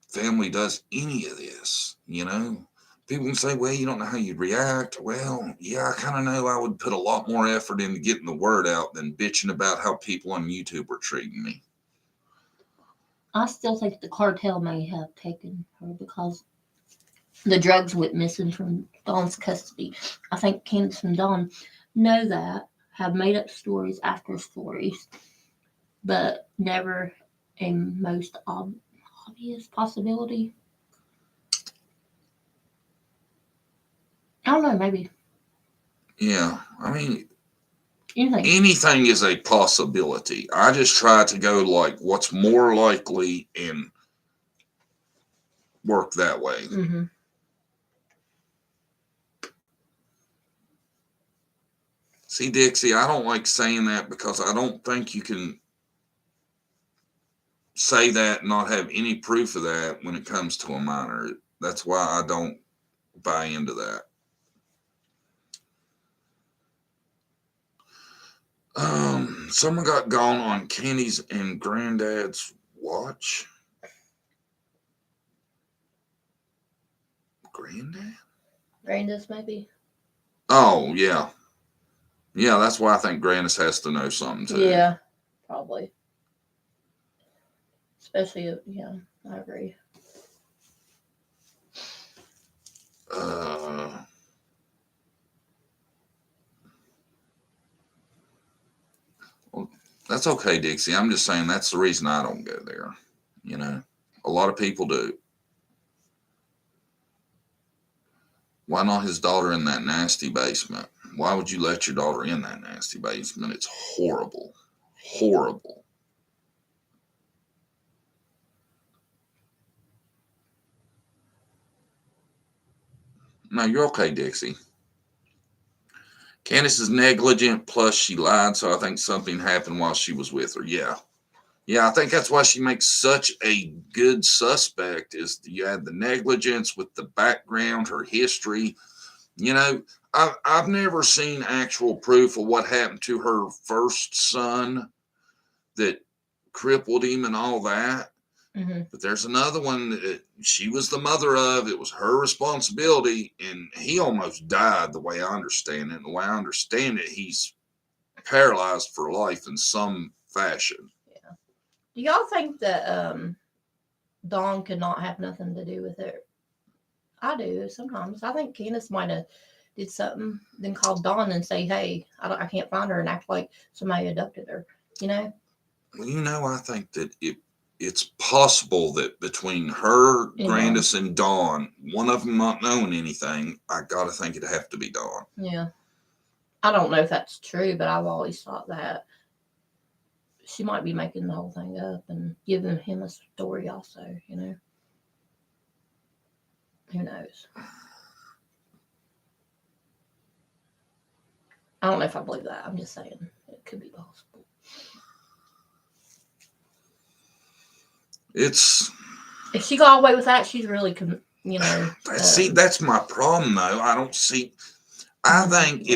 family does any of this? People can say, well, you don't know how you'd react. Well, yeah, I kind of know I would put a lot more effort into getting the word out than bitching about how people on YouTube are treating me. I still think the cartel may have taken her because the drugs went missing from Dawn's custody. I think Candace and Dawn know that, have made up stories after stories, but never a most obvious possibility. I don't know, maybe. Yeah, I mean, anything is a possibility. I just try to go like what's more likely and work that way. Mm-hmm. See, Dixie, I don't like saying that because I don't think you can say that and not have any proof of that when it comes to a minor. That's why I don't buy into that. Someone got gone on Kenny's and Granddad's watch. Granddad? Grandis, maybe. Oh, yeah. Yeah, that's why I think Grandis has to know something too. Yeah, probably. Especially, yeah, I agree. Well, that's okay, Dixie. I'm just saying that's the reason I don't go there. A lot of people do. Why not his daughter in that nasty basement? Why would you let your daughter in that nasty basement? It's horrible. Horrible. No, you're okay, Dixie. Candace is negligent, plus she lied, so I think something happened while she was with her. Yeah. Yeah, I think that's why she makes such a good suspect, is you had the negligence with the background, her history. I've never seen actual proof of what happened to her first son that crippled him and all that. Mm-hmm. But there's another one that she was the mother of. It was her responsibility, and he almost died, the way I understand it. And the way I understand it, he's paralyzed for life in some fashion. Yeah. Do y'all think that Dawn could not have nothing to do with it? I do sometimes. I think Candace might have did something, then call Dawn and say, "Hey, I can't find her," and act like somebody abducted her. You know? Well, I think that it's possible that between her, Yeah. Grandis, and Dawn, one of them not knowing anything, I gotta think it'd have to be Dawn. Yeah. I don't know if that's true, but I've always thought that she might be making the whole thing up and giving him a story also, you know? Who knows? I don't know if I believe that. I'm just saying it could be possible. If she got away with that, she's really, see, that's my problem though. I don't see. I think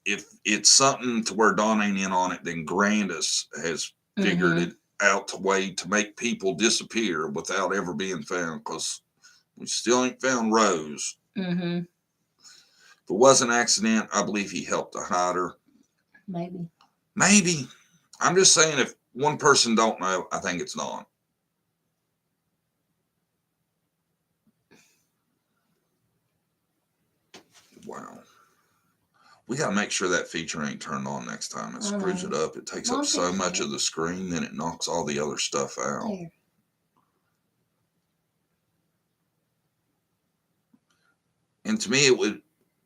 if it's something to where Dawn ain't in on it, then Grandis has figured it out a way to make people disappear without ever being found, because we still ain't found Rose. Mm-hmm. If it was an accident, I believe he helped to hide her. Maybe. I'm just saying, if one person don't know, I think it's Dawn. Wow. We got to make sure that feature ain't turned on next time. It screws it up. It takes up so much of the screen, then it knocks all the other stuff out. There. And to me, it would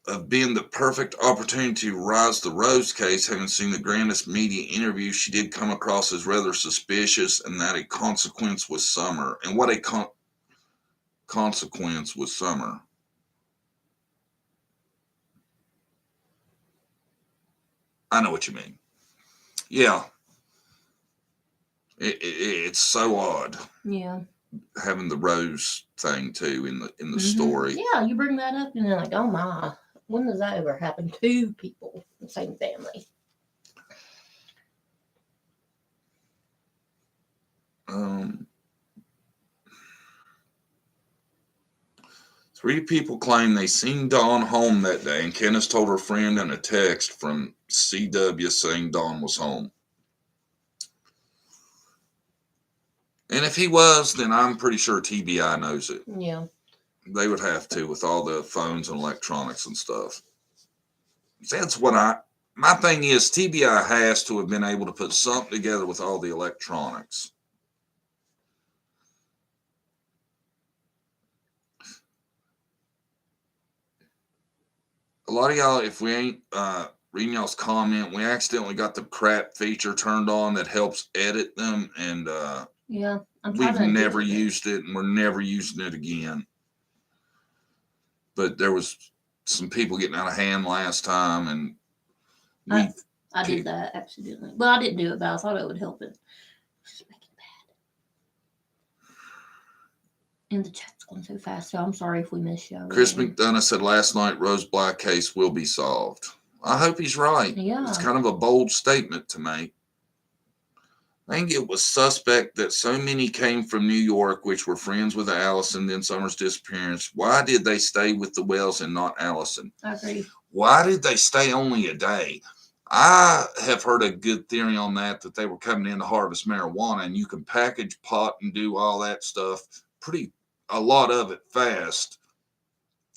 have been the perfect opportunity to rise the Rose case, having seen the Grandis media interview. She did come across as rather suspicious, and that a consequence was Summer. And what a consequence was Summer. I know what you mean. Yeah. It's so odd. Yeah. Having the Rose thing too in the story. Yeah, you bring that up and they're like, oh my, when does that ever happen? 2 people in the same family. 3 people claim they seen Dawn home that day, and Candace told her friend in a text from CW saying Dawn was home. And if he was, then I'm pretty sure TBI knows it. Yeah. They would have to, with all the phones and electronics and stuff. That's what my thing is, TBI has to have been able to put something together with all the electronics. A lot of y'all, if we ain't reading y'all's comment, we accidentally got the crap feature turned on that helps edit them, and yeah, we've never used it, and we're never using it again. But there was some people getting out of hand last time, and I did that accidentally. Well, I didn't do it, but I thought it would help it. Just make it bad. And the chat's going so fast, so I'm sorry if we missed you. Chris McDonough said last night Rose Black case will be solved. I hope he's right. Yeah. It's kind of a bold statement to make. I think it was suspect that so many came from New York, which were friends with Allison, then Summer's disappearance. Why did they stay with the Wells and not Allison? I agree. Why did they stay only a day? I have heard a good theory on that they were coming in to harvest marijuana, and you can package pot and do all that stuff, a lot of it fast.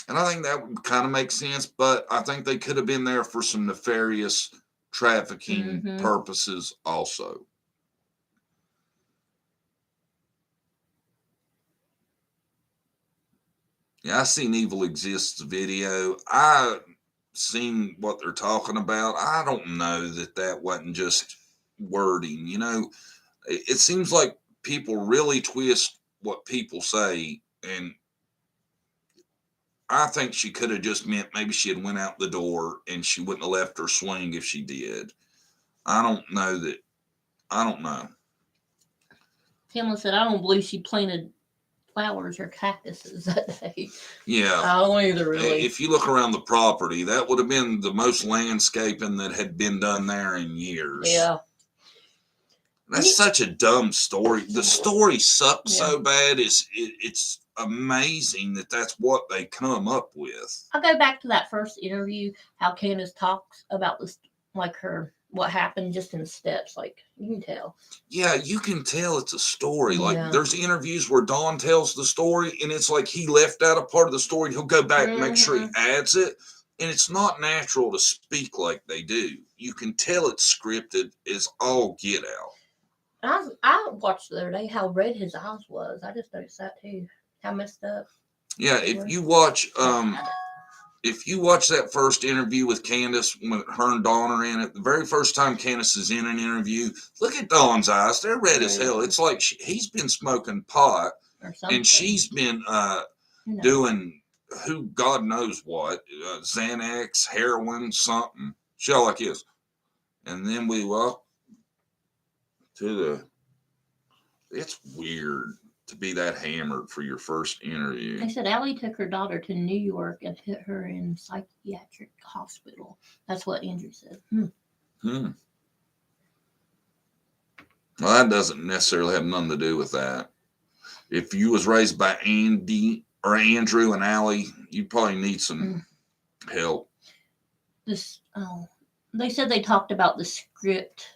And I think that would kind of make sense, but I think they could have been there for some nefarious trafficking purposes also. Yeah, I seen Evil Exists video. I seen what they're talking about. I don't know that wasn't just wording. It seems like people really twist what people say, and I think she could have just meant maybe she had went out the door and she wouldn't have left her swing if she did. I don't know. Tamla said, I don't believe she planted flowers or cactuses that day. Yeah. I don't either, really. If you look around the property, that would have been the most landscaping that had been done there in years. Yeah. That's such a dumb story. The story sucks so bad. It's amazing that's what they come up with. I'll go back to that first interview, how Candace talks about this, like what happened just in steps. Like, you can tell. Yeah, you can tell it's a story. Like, there's interviews where Dawn tells the story, and it's like he left out a part of the story. He'll go back and make sure he adds it. and it's not natural to speak like they do. You can tell it's scripted as all get out. I watched the other day how red his eyes was. I just noticed that too. How messed up. Yeah, they were. if you watch that first interview with Candace, when her and Dawn are in it, the very first time Candace is in an interview, look at Dawn's eyes. They're red as hell. It's like he's been smoking pot or something. and she's been doing who God knows what, Xanax, heroin, something. Shell like this. And then we walk to the, it's weird to be that hammered for your first interview. They said Allie took her daughter to New York and put her in psychiatric hospital. That's what Andrew said. Well, that doesn't necessarily have nothing to do with that. If you was raised by Andy or Andrew and Allie, you'd probably need some help. They said they talked about the script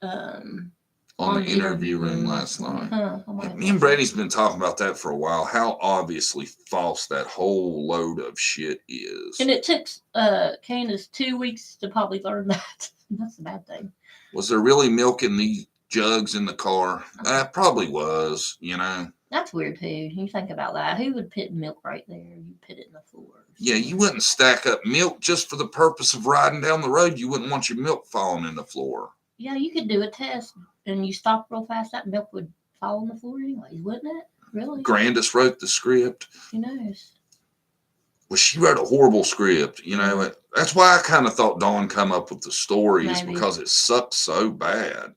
on the interview room last night. Me and Me Brady's been talking about that for a while. How obviously false that whole load of shit is. And it took Candace 2 weeks to probably learn that. That's a bad thing. Was there really milk in the jugs in the car? Probably was, you know. That's weird too. You think about that. Who would put milk right there? You put it in the floor. Yeah, you wouldn't stack up milk just for the purpose of riding down the road. You wouldn't want your milk falling in the floor. Yeah, you could do a test and you stop real fast, that milk would fall on the floor anyways, wouldn't it? Really? Grandis wrote the script. Who knows? Well, she wrote a horrible script. You know, that's why I kind of thought Dawn come up with the story is because it sucked so bad.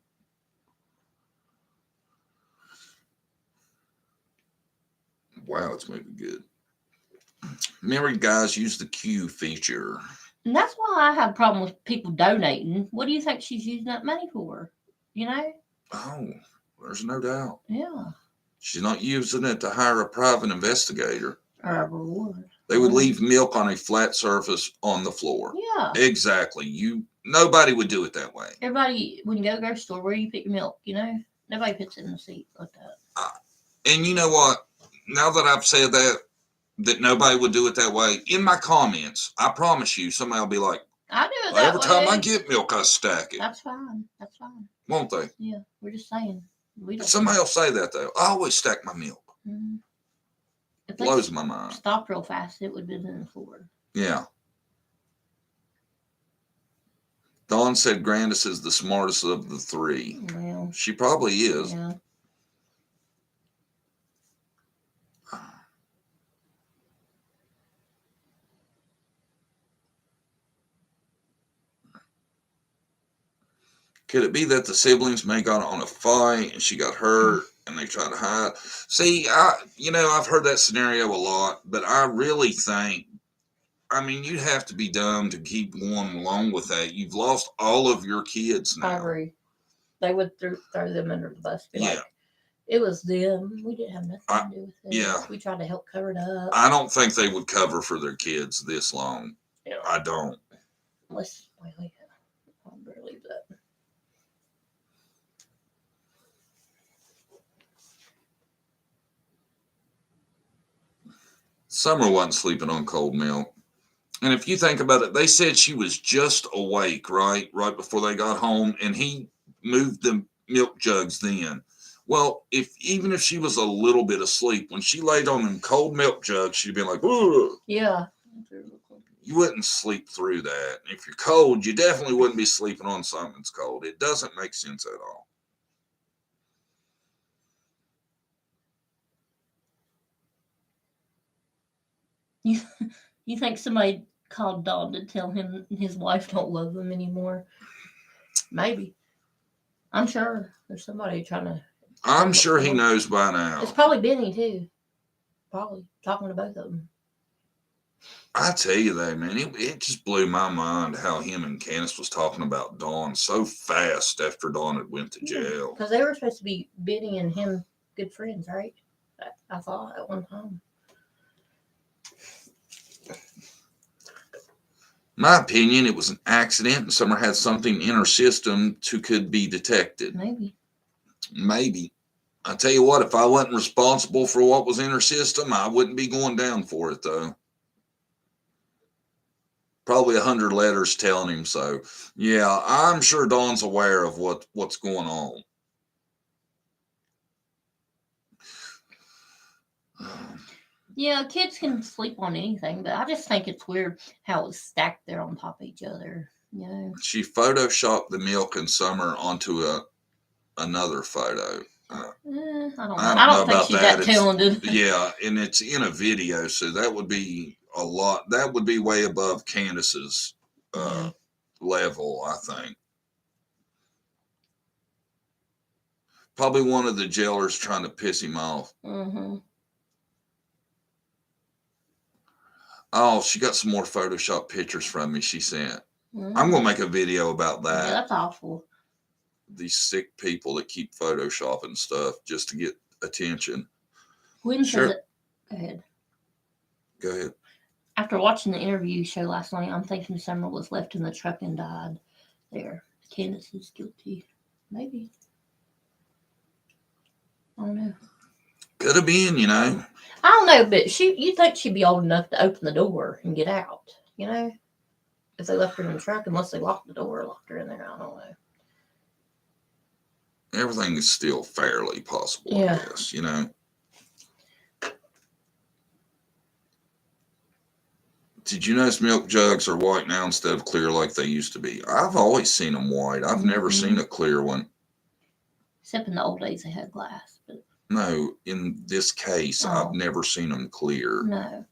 Wow, it's moving good. Married guys use the Q feature. And that's why I have a problem with people donating. What do you think she's using that money for? You know? Oh, there's no doubt. Yeah. She's not using it to hire a private investigator. Or a reward. They would leave milk on a flat surface on the floor. Yeah. Exactly. Nobody would do it that way. Everybody, when you go to the grocery store, where do you pick your milk? You know? Nobody puts it in the seat like that. And you know what? Now that I've said that nobody would do it that way, in my comments, I promise you, somebody will be like, I do it that every time I get milk, I stack it. That's fine. That's fine. Won't they? Yeah, we're just saying. Somebody will say that, though. I always stack my milk. Mm-hmm. Blows my mind. Stopped real fast, it would have been in the floor. Yeah. Dawn said Grandis is the smartest of the three. Well, she probably is. Yeah. Could it be that the siblings may got on a fight and she got hurt and they tried to hide? See, I've heard that scenario a lot, but I really think, you'd have to be dumb to keep going along with that. You've lost all of your kids now. I agree. They would throw them under the bus. Like, it was them. We didn't have nothing to do with it. Yeah. We tried to help cover it up. I don't think they would cover for their kids this long. Yeah. I don't. I believe that. Summer wasn't sleeping on cold milk. And if you think about it, they said she was just awake, right before they got home, and he moved the milk jugs then. Well, even if she was a little bit asleep, when she laid on them cold milk jugs, she'd be like, "Ugh." Yeah. You wouldn't sleep through that. If you're cold, you definitely wouldn't be sleeping on something that's cold. It doesn't make sense at all. You think somebody called Dawn to tell him his wife don't love him anymore? Maybe. I'm sure there's somebody trying to. I'm sure he knows by now. It's probably Benny too. Probably talking to both of them. I tell you though, man, it just blew my mind how him and Candace was talking about Dawn so fast after Dawn had went to jail. Because they were supposed to be Benny and him good friends, right? I thought at one time. My opinion, it was an accident and Summer had something in her system could be detected. Maybe. I tell you what, if I wasn't responsible for what was in her system, I wouldn't be going down for it, though. probably 100 letters telling him so. Yeah, I'm sure Dawn's aware of what's going on. Yeah, kids can sleep on anything, but I just think it's weird how it's stacked there on top of each other. You know. She photoshopped the milk in summer onto another photo. I don't know. I I don't know don't think about she's that. that talented. Yeah, and it's in a video, so that would be a lot. That would be way above Candace's Yeah. level, I think. Probably one of the jailers trying to piss him off. Mm-hmm. Oh, she got some more Photoshop pictures from me. She sent. Mm-hmm. I'm gonna make a video about that. Yeah, that's awful. These sick people that keep photoshopping stuff just to get attention. When Sure. Go ahead. Go ahead. After watching the interview show last night, I'm thinking Summer was left in the truck and died there. Candace is guilty. Maybe. I don't know. Could have been, you know. I don't know, but you'd think she'd be old enough to open the door and get out, you know? If they left her in the truck, unless they locked the door or locked her in there, I don't know. Everything is still fairly possible, Yeah. I guess, you know. Did you notice milk jugs are white now instead of clear like they used to be? I've always seen them white. I've never seen a clear one. Except in the old days they had glass. But No, in this case, I've never seen them clear. no.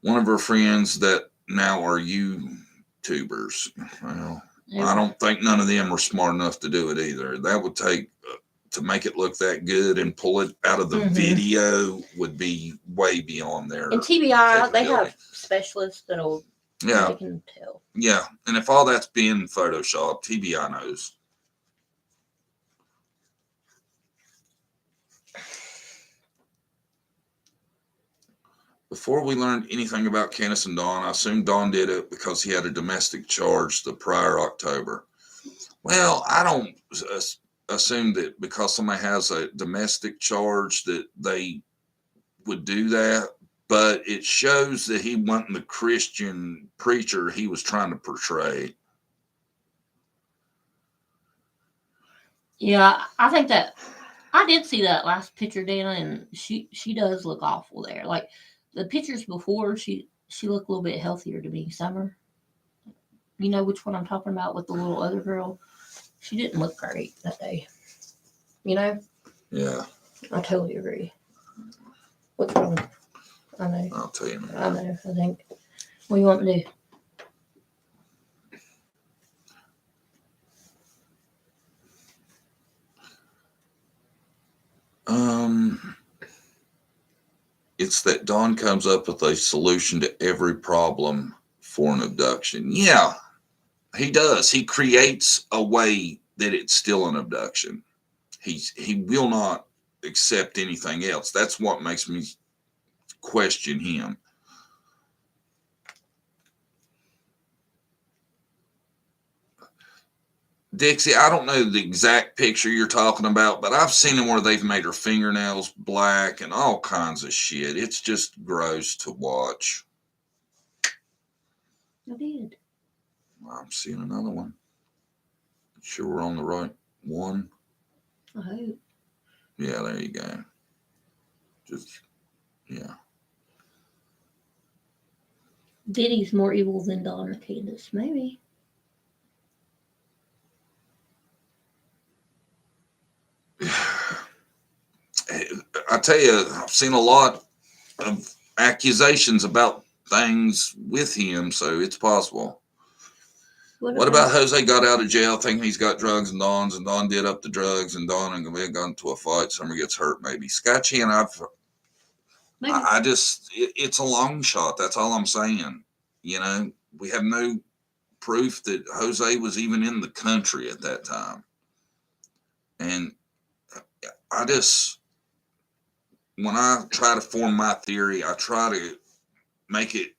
One of her friends that now are YouTubers. Well, I don't think none of them are smart enough to do it either. That would take to make it look that good and pull it out of the video would be way beyond their. And TBI, they have specialists that'll they can tell. Yeah, and if all that's being photoshopped, TBI knows. Before we learned anything about Candace and Dawn, I assumed Dawn did it because he had a domestic charge the prior October. Well, I don't assume that because somebody has a domestic charge that they would do that, but it shows that he wasn't the Christian preacher he was trying to portray. Yeah, I think that I did see that last picture, Dana, and she does look awful there. Like the pictures before, she looked a little bit healthier to me. Summer, you know which one I'm talking about with the little other girl. She didn't look great that day. You know? Yeah. I totally agree. What's wrong? I know. I'll tell you. I know. I think. What do you want me to do? It's that Dawn comes up with a solution to every problem for an abduction. Yeah, he does. He creates a way that it's still an abduction. He will not accept anything else. That's what makes me question him. Dixie, I don't know the exact picture you're talking about, but I've seen them where they've made her fingernails black and all kinds of shit. It's just gross to watch. I did. I'm seeing another one. Sure we're on the right one? I hope. Yeah, there you go. Just, yeah. Diddy's more evil than Dawn or Candace. Maybe. I tell you, I've seen a lot of accusations about things with him, so it's possible. What about Jose got out of jail thinking he's got drugs and Dawn did up the drugs and Dawn and we got into a fight, Summer gets hurt maybe. Scotchy and I just, it's a long shot. That's all I'm saying. You know, we have no proof that Jose was even in the country at that time. And I just, when I try to form my theory, I try to make it,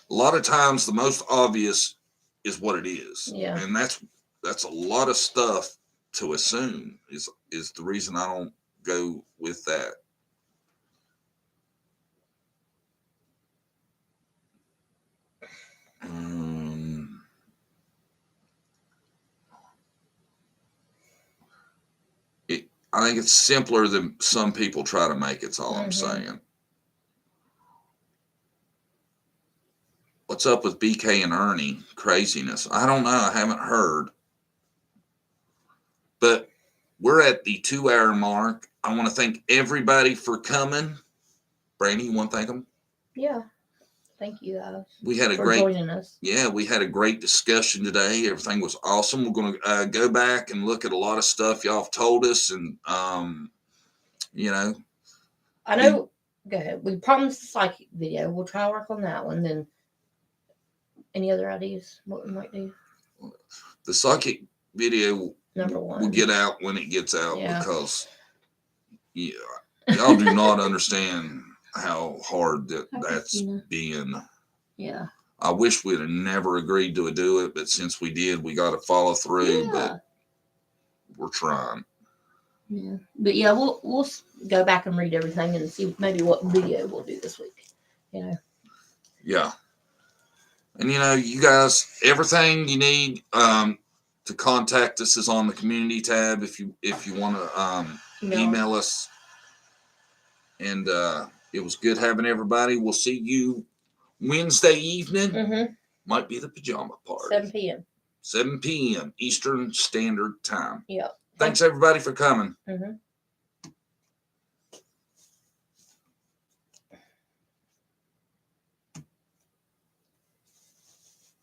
a lot of times the most obvious is what it is. Yeah. And that's a lot of stuff to assume is the reason I don't go with that. I think it's simpler than some people try to make it. That's all I'm Mhm. saying. What's up with BK and Ernie? Craziness. I don't know. I haven't heard. But we're at the 2 hour mark. I want to thank everybody for coming. Brandy, you want to thank them? Yeah. Thank you guys We had a for great, joining us. yeah, we had a great discussion today. Everything was awesome. We're going to go back and look at a lot of stuff y'all have told us, and you know, I know. Go ahead. We promised the psychic video. We'll try to work on that one. Then, any other ideas? What we might do? the psychic video Number one. will get out when it gets out, Yeah. because y'all do not understand how hard that's been. Yeah. I wish we'd have never agreed to do it, but since we did, we got to follow through. Yeah. But we're trying. Yeah. But yeah, we'll go back and read everything and see maybe what video we'll do this week. You know. Yeah. And you guys, everything you need to contact us is on the community tab. If you want to email us. And it was good having everybody. We'll see you Wednesday evening. Mm-hmm. Might be the pajama party. 7 p.m. 7 p.m. Eastern Standard Time. Yep. Thanks everybody for coming. Mm-hmm.